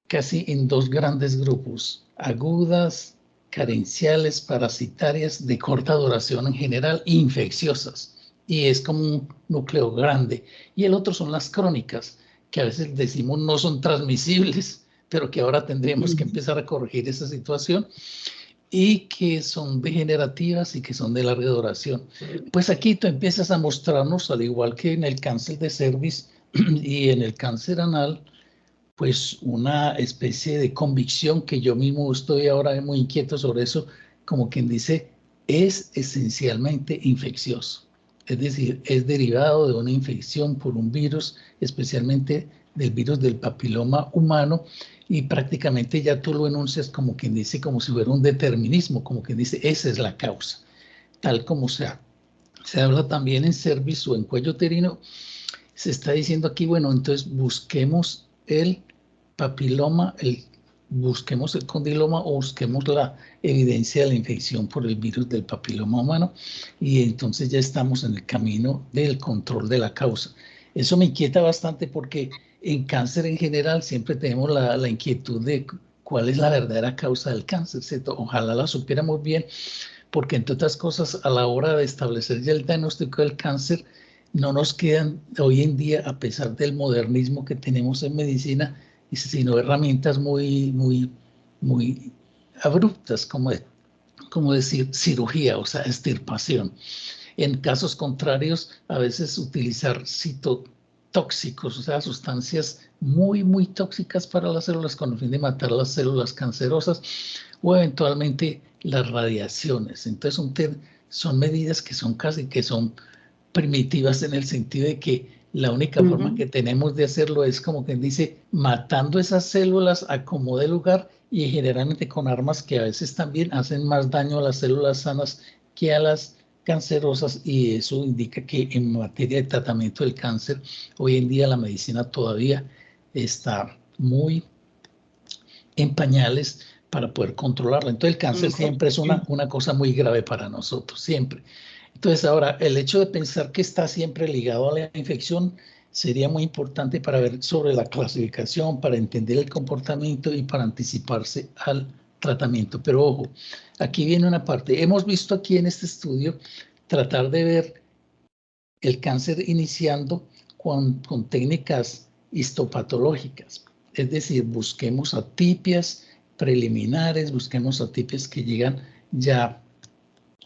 casi en dos grandes grupos: agudas, carenciales, parasitarias, de corta duración en general, infecciosas. Y es como un núcleo grande. Y el otro son las crónicas, que a veces decimos no son transmisibles, pero que ahora tendríamos que empezar a corregir esa situación, y que son degenerativas y que son de larga duración. Pues aquí tú empiezas a mostrarnos, al igual que en el cáncer de cervix y en el cáncer anal, pues una especie de convicción que yo mismo estoy ahora muy inquieto sobre eso, como quien dice, es esencialmente infeccioso. Es decir, es derivado de una infección por un virus, especialmente del virus del papiloma humano, y prácticamente ya tú lo enuncias como quien dice, como si fuera un determinismo, como quien dice, esa es la causa, tal como sea. Se habla también en cervix o en cuello uterino, se está diciendo aquí, bueno, entonces busquemos el papiloma, busquemos el condiloma o busquemos la evidencia de la infección por el virus del papiloma humano y entonces ya estamos en el camino del control de la causa. Eso me inquieta bastante porque en cáncer en general siempre tenemos la inquietud de cuál es la verdadera causa del cáncer, ¿cierto? Ojalá la supiéramos bien, porque entre otras cosas a la hora de establecer ya el diagnóstico del cáncer no nos quedan hoy en día, a pesar del modernismo que tenemos en medicina, sino herramientas muy abruptas, como decir cirugía, o sea, extirpación. En casos contrarios, a veces utilizar citotóxicos, o sea, sustancias muy tóxicas para las células con el fin de matar las células cancerosas o eventualmente las radiaciones. Entonces son medidas que son primitivas en el sentido de que la única forma que tenemos de hacerlo es, como quien dice, matando esas células a como de lugar y generalmente con armas que a veces también hacen más daño a las células sanas que a las cancerosas, y eso indica que en materia de tratamiento del cáncer, hoy en día la medicina todavía está muy en pañales para poder controlarla. Entonces el cáncer siempre es una cosa muy grave para nosotros, siempre. Entonces ahora, el hecho de pensar que está siempre ligado a la infección sería muy importante para ver sobre la clasificación, para entender el comportamiento y para anticiparse al tratamiento. Pero ojo, aquí viene una parte. Hemos visto aquí en este estudio tratar de ver el cáncer iniciando con técnicas histopatológicas. Es decir, busquemos atipias preliminares, busquemos atipias que llegan ya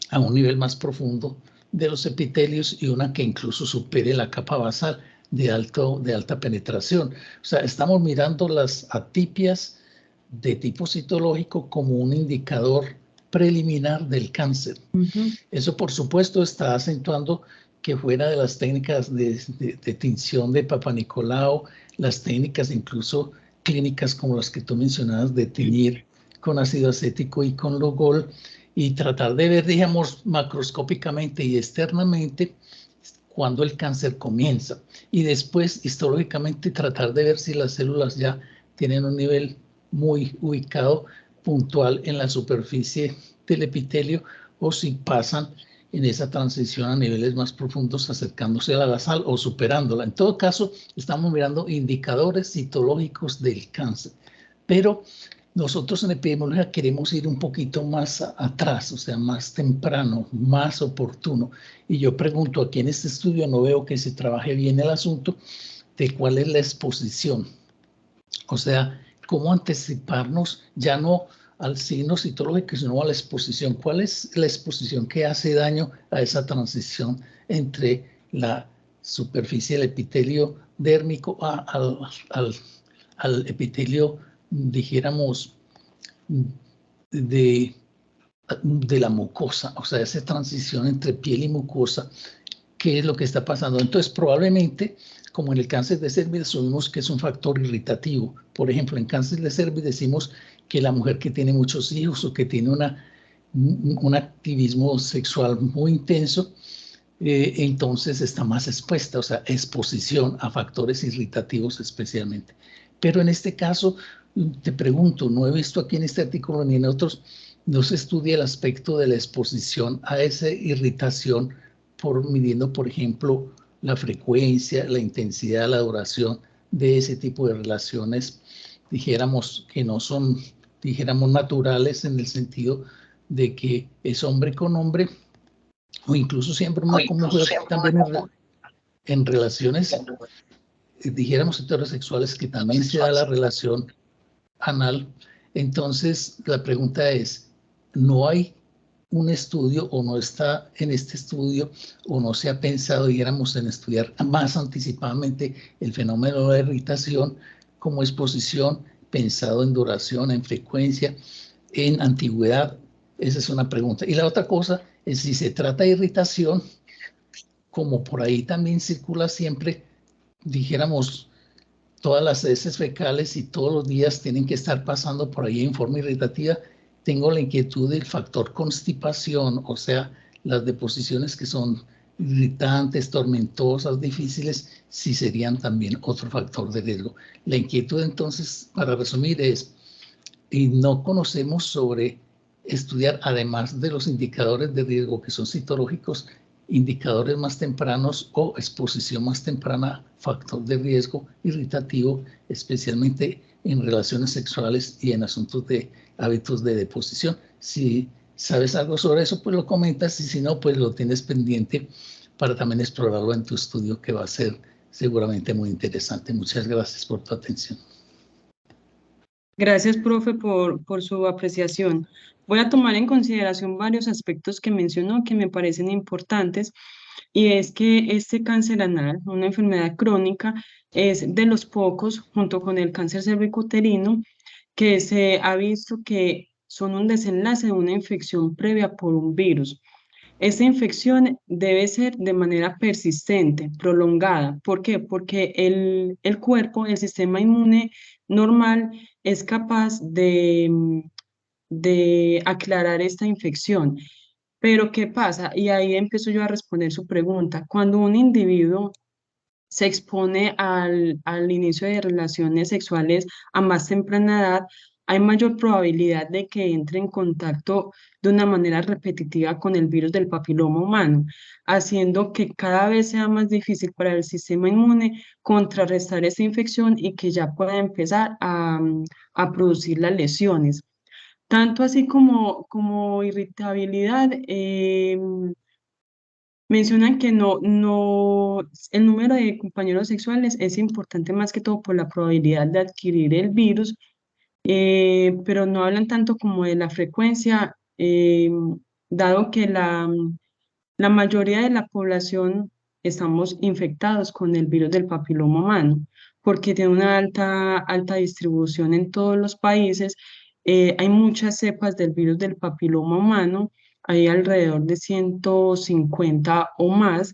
a un nivel más profundo de los epitelios y una que incluso supere la capa basal de alta penetración. O sea, estamos mirando las atipias de tipo citológico como un indicador preliminar del cáncer. Eso, por supuesto, está acentuando que fuera de las técnicas de tinción de Papa Nicolau, las técnicas incluso clínicas como las que tú mencionabas de teñir con ácido acético y con Lugol, y tratar de ver, digamos, macroscópicamente y externamente cuando el cáncer comienza. Y después, histológicamente, tratar de ver si las células ya tienen un nivel muy ubicado, puntual en la superficie del epitelio, o si pasan en esa transición a niveles más profundos, acercándose a la basal o superándola. En todo caso, estamos mirando indicadores citológicos del cáncer. Pero nosotros en epidemiología queremos ir un poquito más atrás, o sea, más temprano, más oportuno. Y yo pregunto, aquí en este estudio no veo que se trabaje bien el asunto de cuál es la exposición. O sea, cómo anticiparnos ya no al signo citológico, sino a la exposición. ¿Cuál es la exposición que hace daño a esa transición entre la superficie del epitelio dérmico al epitelio, dijéramos, de la mucosa? O sea, esa transición entre piel y mucosa, ¿qué es lo que está pasando? Entonces, probablemente, como en el cáncer de cervix, asumimos que es un factor irritativo. Por ejemplo, en cáncer de cervix decimos que la mujer que tiene muchos hijos o que tiene un activismo sexual muy intenso, entonces está más expuesta, o sea, exposición a factores irritativos especialmente. Pero en este caso, te pregunto, no he visto aquí en este artículo ni en otros, no se estudia el aspecto de la exposición a esa irritación midiendo, por ejemplo, la frecuencia, la intensidad, la duración de ese tipo de relaciones, dijéramos, que no son, dijéramos, naturales, en el sentido de que es hombre con hombre, o incluso siempre mujer con mujer, también en relaciones, dijéramos, heterosexuales, que también se da la relación anal. Entonces, la pregunta es, ¿no hay un estudio, o no está en este estudio, o no se ha pensado, dijéramos, en estudiar más anticipadamente el fenómeno de la irritación como exposición, pensado en duración, en frecuencia, en antigüedad? Esa es una pregunta. Y la otra cosa es, si se trata de irritación, como por ahí también circula siempre, dijéramos, todas las heces fecales y todos los días tienen que estar pasando por ahí en forma irritativa, tengo la inquietud del factor constipación, o sea, las deposiciones que son irritantes, tormentosas, difíciles, sí serían también otro factor de riesgo. La inquietud entonces, para resumir, es, y no conocemos sobre estudiar, además de los indicadores de riesgo que son citológicos, indicadores más tempranos o exposición más temprana, factor de riesgo irritativo, especialmente en relaciones sexuales y en asuntos de hábitos de deposición. Si sabes algo sobre eso, pues lo comentas, y si no, pues lo tienes pendiente para también explorarlo en tu estudio, que va a ser seguramente muy interesante. Muchas gracias por tu atención. Gracias, profe, por su apreciación. Voy a tomar en consideración varios aspectos que mencionó que me parecen importantes, y es que este cáncer anal, una enfermedad crónica, es de los pocos, junto con el cáncer cervicuterino, que se ha visto que son un desenlace de una infección previa por un virus. Esta infección debe ser de manera persistente, prolongada. ¿Por qué? Porque el cuerpo, el sistema inmune normal, es capaz de aclarar esta infección. Pero ¿qué pasa? Y ahí empiezo yo a responder su pregunta. Cuando un individuo se expone al inicio de relaciones sexuales a más temprana edad, hay mayor probabilidad de que entre en contacto de una manera repetitiva con el virus del papiloma humano, haciendo que cada vez sea más difícil para el sistema inmune contrarrestar esta infección y que ya pueda empezar a producir las lesiones. Tanto así como irritabilidad, mencionan que el número de compañeros sexuales es importante más que todo por la probabilidad de adquirir el virus, pero no hablan tanto como de la frecuencia, dado que la mayoría de la población estamos infectados con el virus del papiloma humano, porque tiene una alta distribución en todos los países. Hay muchas cepas del virus del papiloma humano, hay alrededor de 150 o más,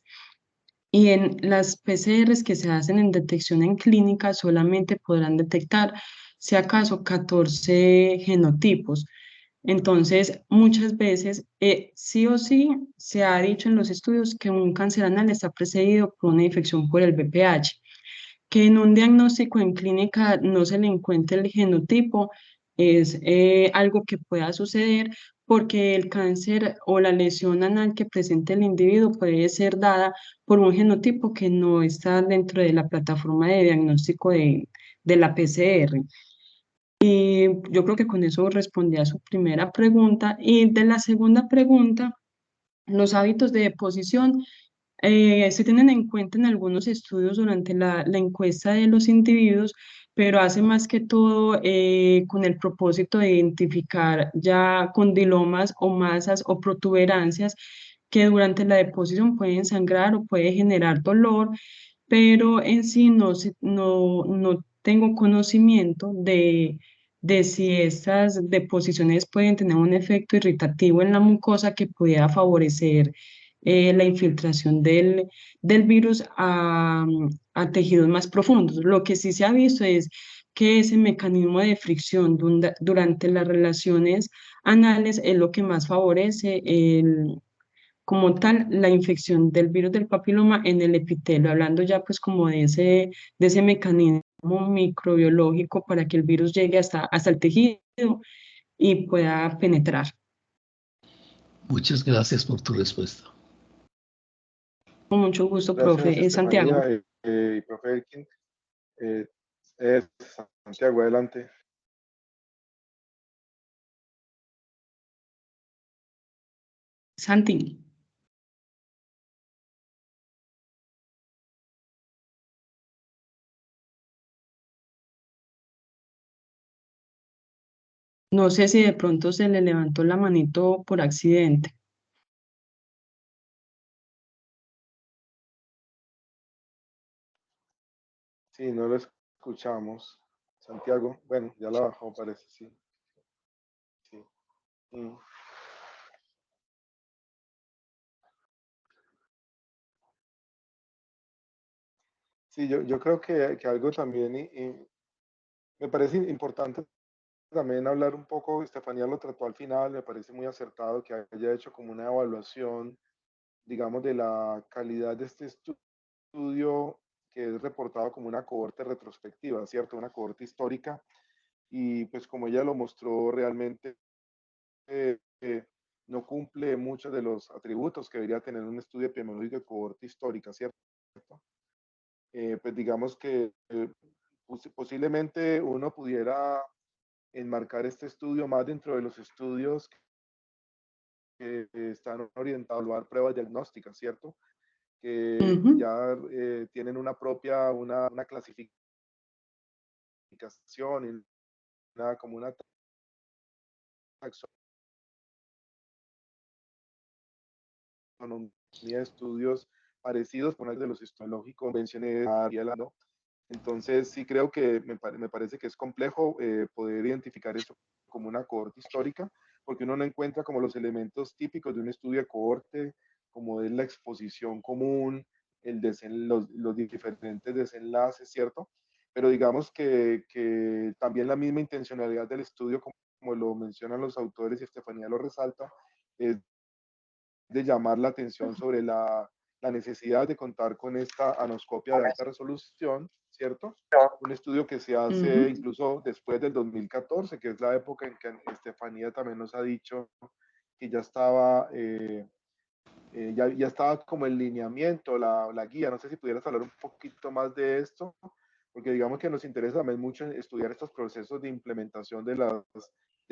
y en las PCRs que se hacen en detección en clínica solamente podrán detectar, si acaso, 14 genotipos. Entonces, muchas veces, sí o sí, se ha dicho en los estudios que un cáncer anal está precedido por una infección por el VPH. Que en un diagnóstico en clínica no se le encuentre el genotipo es algo que pueda suceder, porque el cáncer o la lesión anal que presente el individuo puede ser dada por un genotipo que no está dentro de la plataforma de diagnóstico de la PCR. Y yo creo que con eso respondí a su primera pregunta. Y de la segunda pregunta, los hábitos de deposición se tienen en cuenta en algunos estudios durante la encuesta de los individuos, pero hace más que todo con el propósito de identificar ya condilomas o masas o protuberancias que durante la deposición pueden sangrar o puede generar dolor, pero en sí no tengo conocimiento de si estas deposiciones pueden tener un efecto irritativo en la mucosa que pudiera favorecer la infiltración del virus a tejidos más profundos. Lo que sí se ha visto es que ese mecanismo de fricción durante las relaciones anales es lo que más favorece como tal la infección del virus del papiloma en el epitelio, hablando ya pues como de ese mecanismo microbiológico para que el virus llegue hasta el tejido y pueda penetrar. Muchas gracias por tu respuesta. Con mucho gusto, Gracias, profe. Santiago. Estefanía y profe Elkin. Eh, Santiago, adelante. Santi. No sé si de pronto se le levantó la manito por accidente. Sí, no lo escuchamos. Santiago, bueno, ya la bajó, parece, sí. Sí. Mm. Sí, yo creo que algo también, y me parece importante también hablar un poco, Estefanía lo trató al final, me parece muy acertado que haya hecho como una evaluación, digamos, de la calidad de este estudio que es reportado como una cohorte retrospectiva, ¿cierto? Una cohorte histórica, y pues como ella lo mostró, realmente no cumple muchos de los atributos que debería tener un estudio epidemiológico de cohorte histórica, ¿cierto? Pues digamos que posiblemente uno pudiera enmarcar este estudio más dentro de los estudios que están orientados a evaluar pruebas diagnósticas, ¿cierto? Que Ujú, ya tienen una propia, una clasificación y como una taxonomía de estudios parecidos con el de los histológicos convencionales. Entonces, sí creo que me parece que es complejo poder identificar eso como una cohorte histórica, porque uno no encuentra como los elementos típicos de un estudio de cohorte, como es la exposición común, los diferentes desenlaces, ¿cierto? Pero digamos que también la misma intencionalidad del estudio, como lo mencionan los autores y Estefanía lo resalta, es de llamar la atención sobre la necesidad de contar con esta anoscopia de alta resolución, ¿cierto? Un estudio que se hace ujú. incluso después del 2014, que es la época en que Estefanía también nos ha dicho que ya estaba, ya estaba como el lineamiento, la guía. No sé si pudieras hablar un poquito más de esto, porque digamos que nos interesa también mucho estudiar estos procesos de implementación de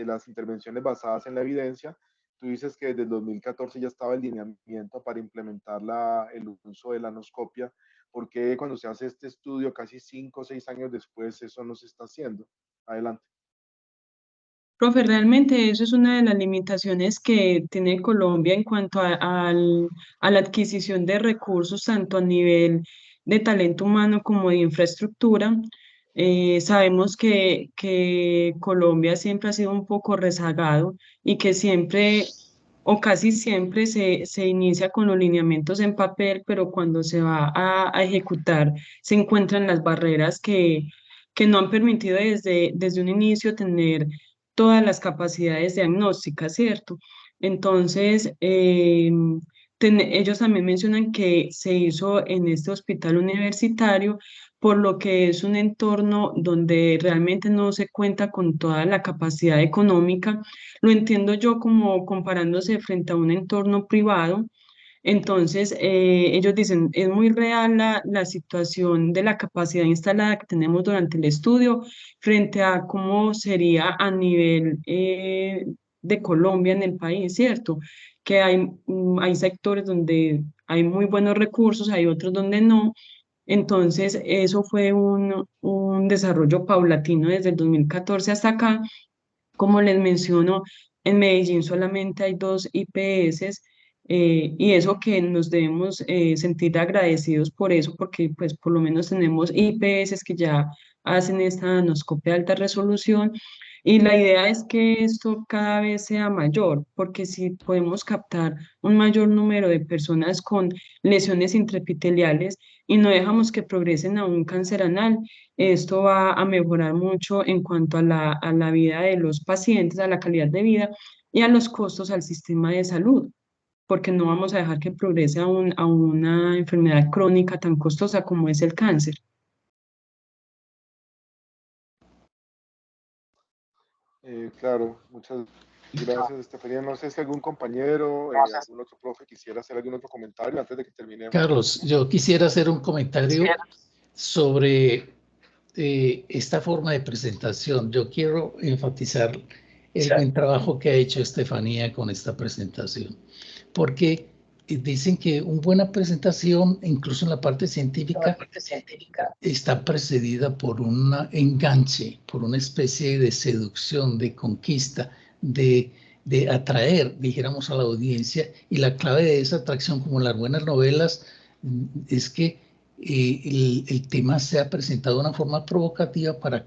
las intervenciones basadas en la evidencia. Tú dices que desde el 2014 ya estaba el lineamiento para implementar el uso de la anoscopia. ¿Por qué cuando se hace este estudio casi 5 o 6 años después eso no se está haciendo? Adelante. Profe, realmente eso es una de las limitaciones que tiene Colombia en cuanto a la adquisición de recursos, tanto a nivel de talento humano como de infraestructura. Sabemos que Colombia siempre ha sido un poco rezagado y que siempre o casi siempre se inicia con los lineamientos en papel, pero cuando se va a ejecutar se encuentran las barreras que no han permitido desde un inicio tener todas las capacidades diagnósticas, ¿cierto? Entonces, ellos también mencionan que se hizo en este hospital universitario, por lo que es un entorno donde realmente no se cuenta con toda la capacidad económica. Lo entiendo yo como comparándose frente a un entorno privado. Entonces, ellos dicen, es muy real la situación de la capacidad instalada que tenemos durante el estudio frente a cómo sería a nivel de Colombia en el país, ¿cierto? Que hay sectores donde hay muy buenos recursos, hay otros donde no. Entonces, eso fue un desarrollo paulatino desde el 2014 hasta acá. Como les menciono, en Medellín solamente hay 2 IPS, y eso que nos debemos sentir agradecidos por eso, porque pues por lo menos tenemos IPS que ya hacen esta anoscopia de alta resolución, y la idea es que esto cada vez sea mayor, porque si podemos captar un mayor número de personas con lesiones intraepiteliales y no dejamos que progresen a un cáncer anal, esto va a mejorar mucho en cuanto a la vida de los pacientes, a la calidad de vida y a los costos al sistema de salud, porque no vamos a dejar que progrese a una enfermedad crónica tan costosa como es el cáncer. Claro, muchas gracias, Estefanía. No sé si algún compañero, algún otro profe quisiera hacer algún otro comentario antes de que terminemos. Carlos, yo quisiera hacer un comentario sobre esta forma de presentación. Yo quiero enfatizar el buen trabajo que ha hecho Estefanía con esta presentación, porque dicen que una buena presentación, incluso en la parte científica, está precedida por un enganche, por una especie de seducción, de conquista, de atraer, dijéramos, a la audiencia. Y la clave de esa atracción, como en las buenas novelas, es que el tema sea presentado de una forma provocativa para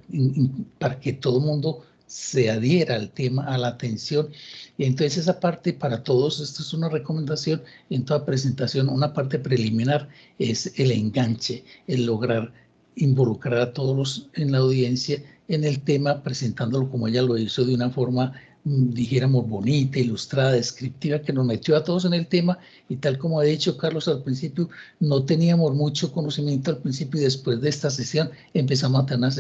que todo el mundo se adhiera al tema, a la atención. Y entonces esa parte para todos, esto es una recomendación en toda presentación, una parte preliminar es el enganche, el lograr involucrar a todos en la audiencia en el tema, presentándolo como ella lo hizo de una forma, dijéramos, bonita, ilustrada, descriptiva, que nos metió a todos en el tema. Y tal como ha dicho Carlos al principio, no teníamos mucho conocimiento al principio, y después de esta sesión empezamos a tener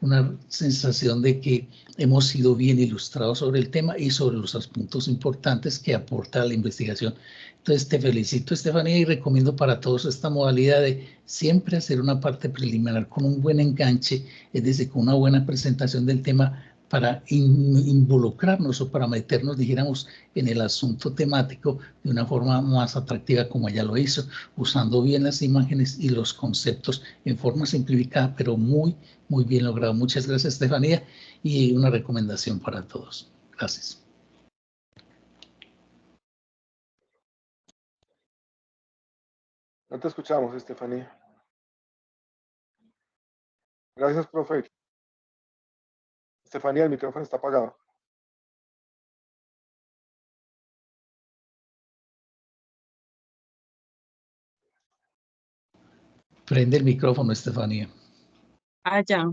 una sensación de que hemos sido bien ilustrados sobre el tema y sobre los puntos importantes que aporta la investigación. Entonces te felicito, Estefanía, y recomiendo para todos esta modalidad de siempre hacer una parte preliminar con un buen enganche, es decir, con una buena presentación del tema, para involucrarnos o para meternos, dijéramos, en el asunto temático de una forma más atractiva, como ella lo hizo, usando bien las imágenes y los conceptos en forma simplificada, pero muy bien logrado. Muchas gracias, Estefanía, y una recomendación para todos. Gracias. No te escuchamos, Estefanía. Gracias, profe. Estefanía, el micrófono está apagado. Prende el micrófono, Estefanía. Ah, ya,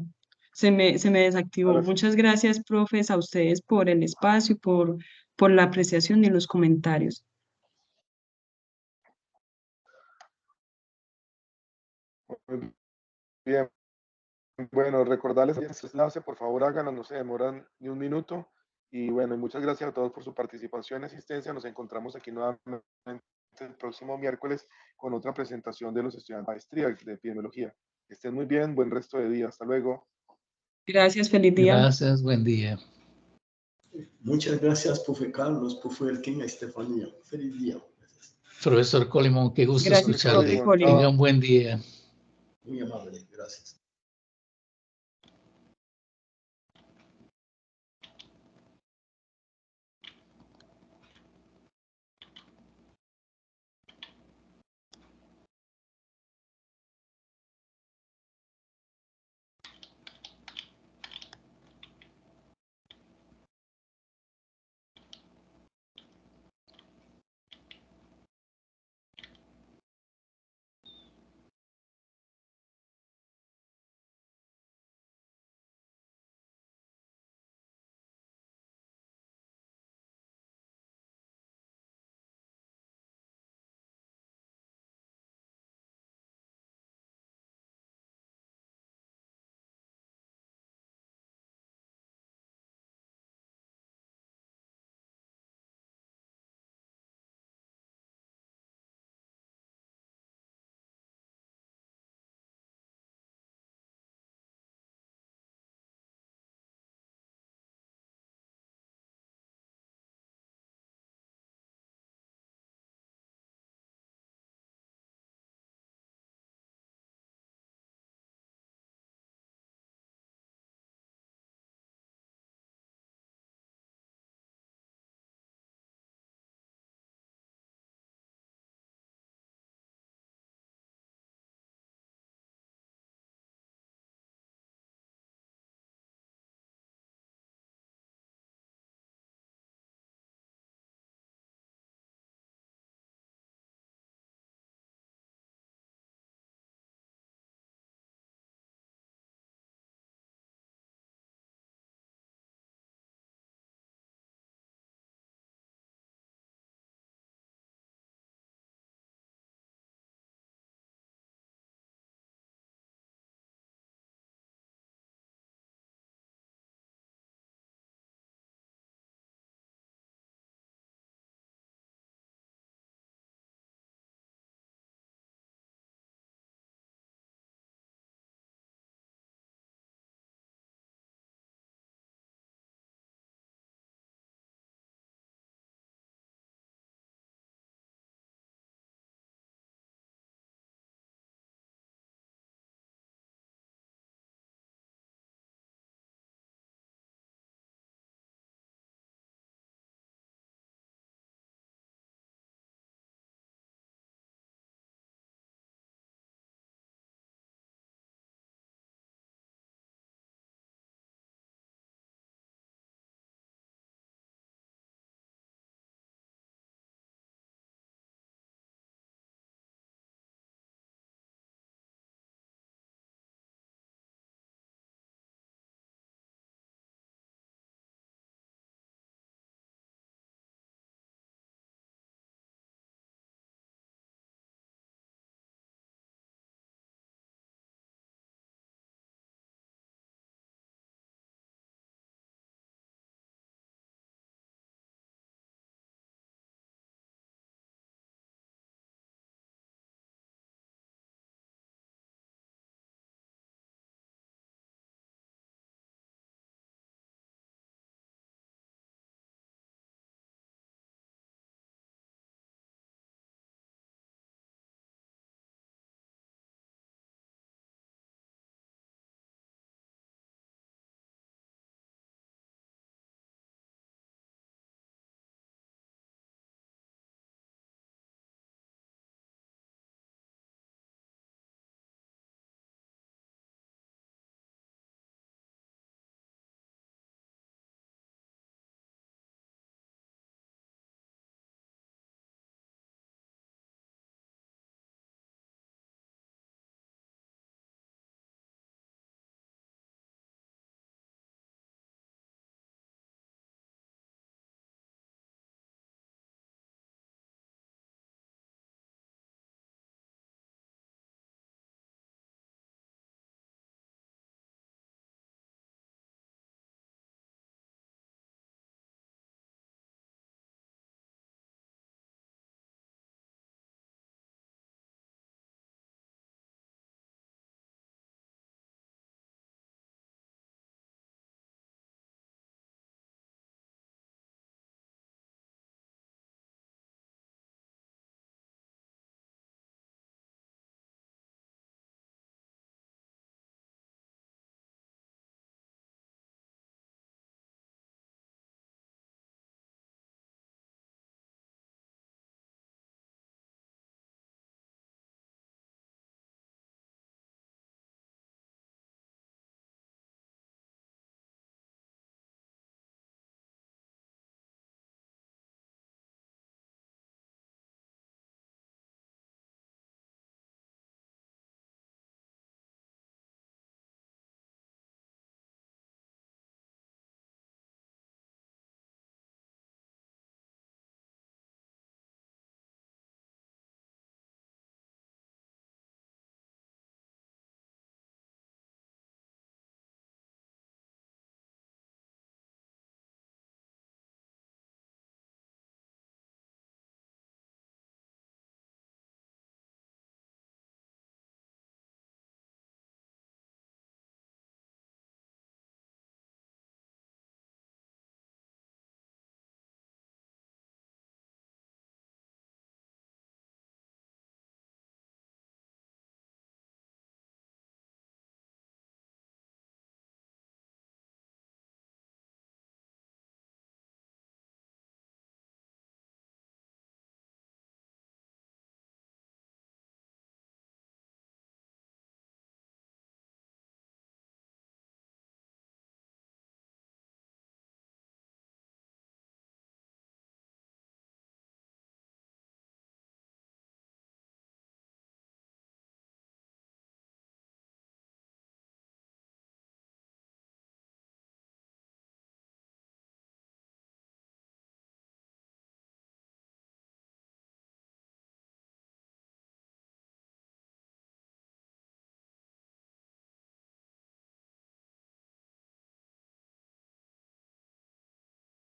se me desactivó. Ahora sí. Muchas gracias, profes, a ustedes por el espacio, por la apreciación y los comentarios. Muy bien. Bueno, recordarles que este enlace, por favor háganlo, no se demoran ni un minuto. Y bueno, muchas gracias a todos por su participación y asistencia. Nos encontramos aquí nuevamente el próximo miércoles con otra presentación de los estudiantes de maestría de epidemiología. Que estén muy bien, buen resto de día. Hasta luego. Gracias, feliz día. Gracias, buen día. Muchas gracias, profe Carlos, profe Elkin, Estefanía. Feliz día. Gracias. Profesor Colimón, qué gusto Gracias, escucharle. profe Colimón. Tenga un buen día. Muy amable, gracias.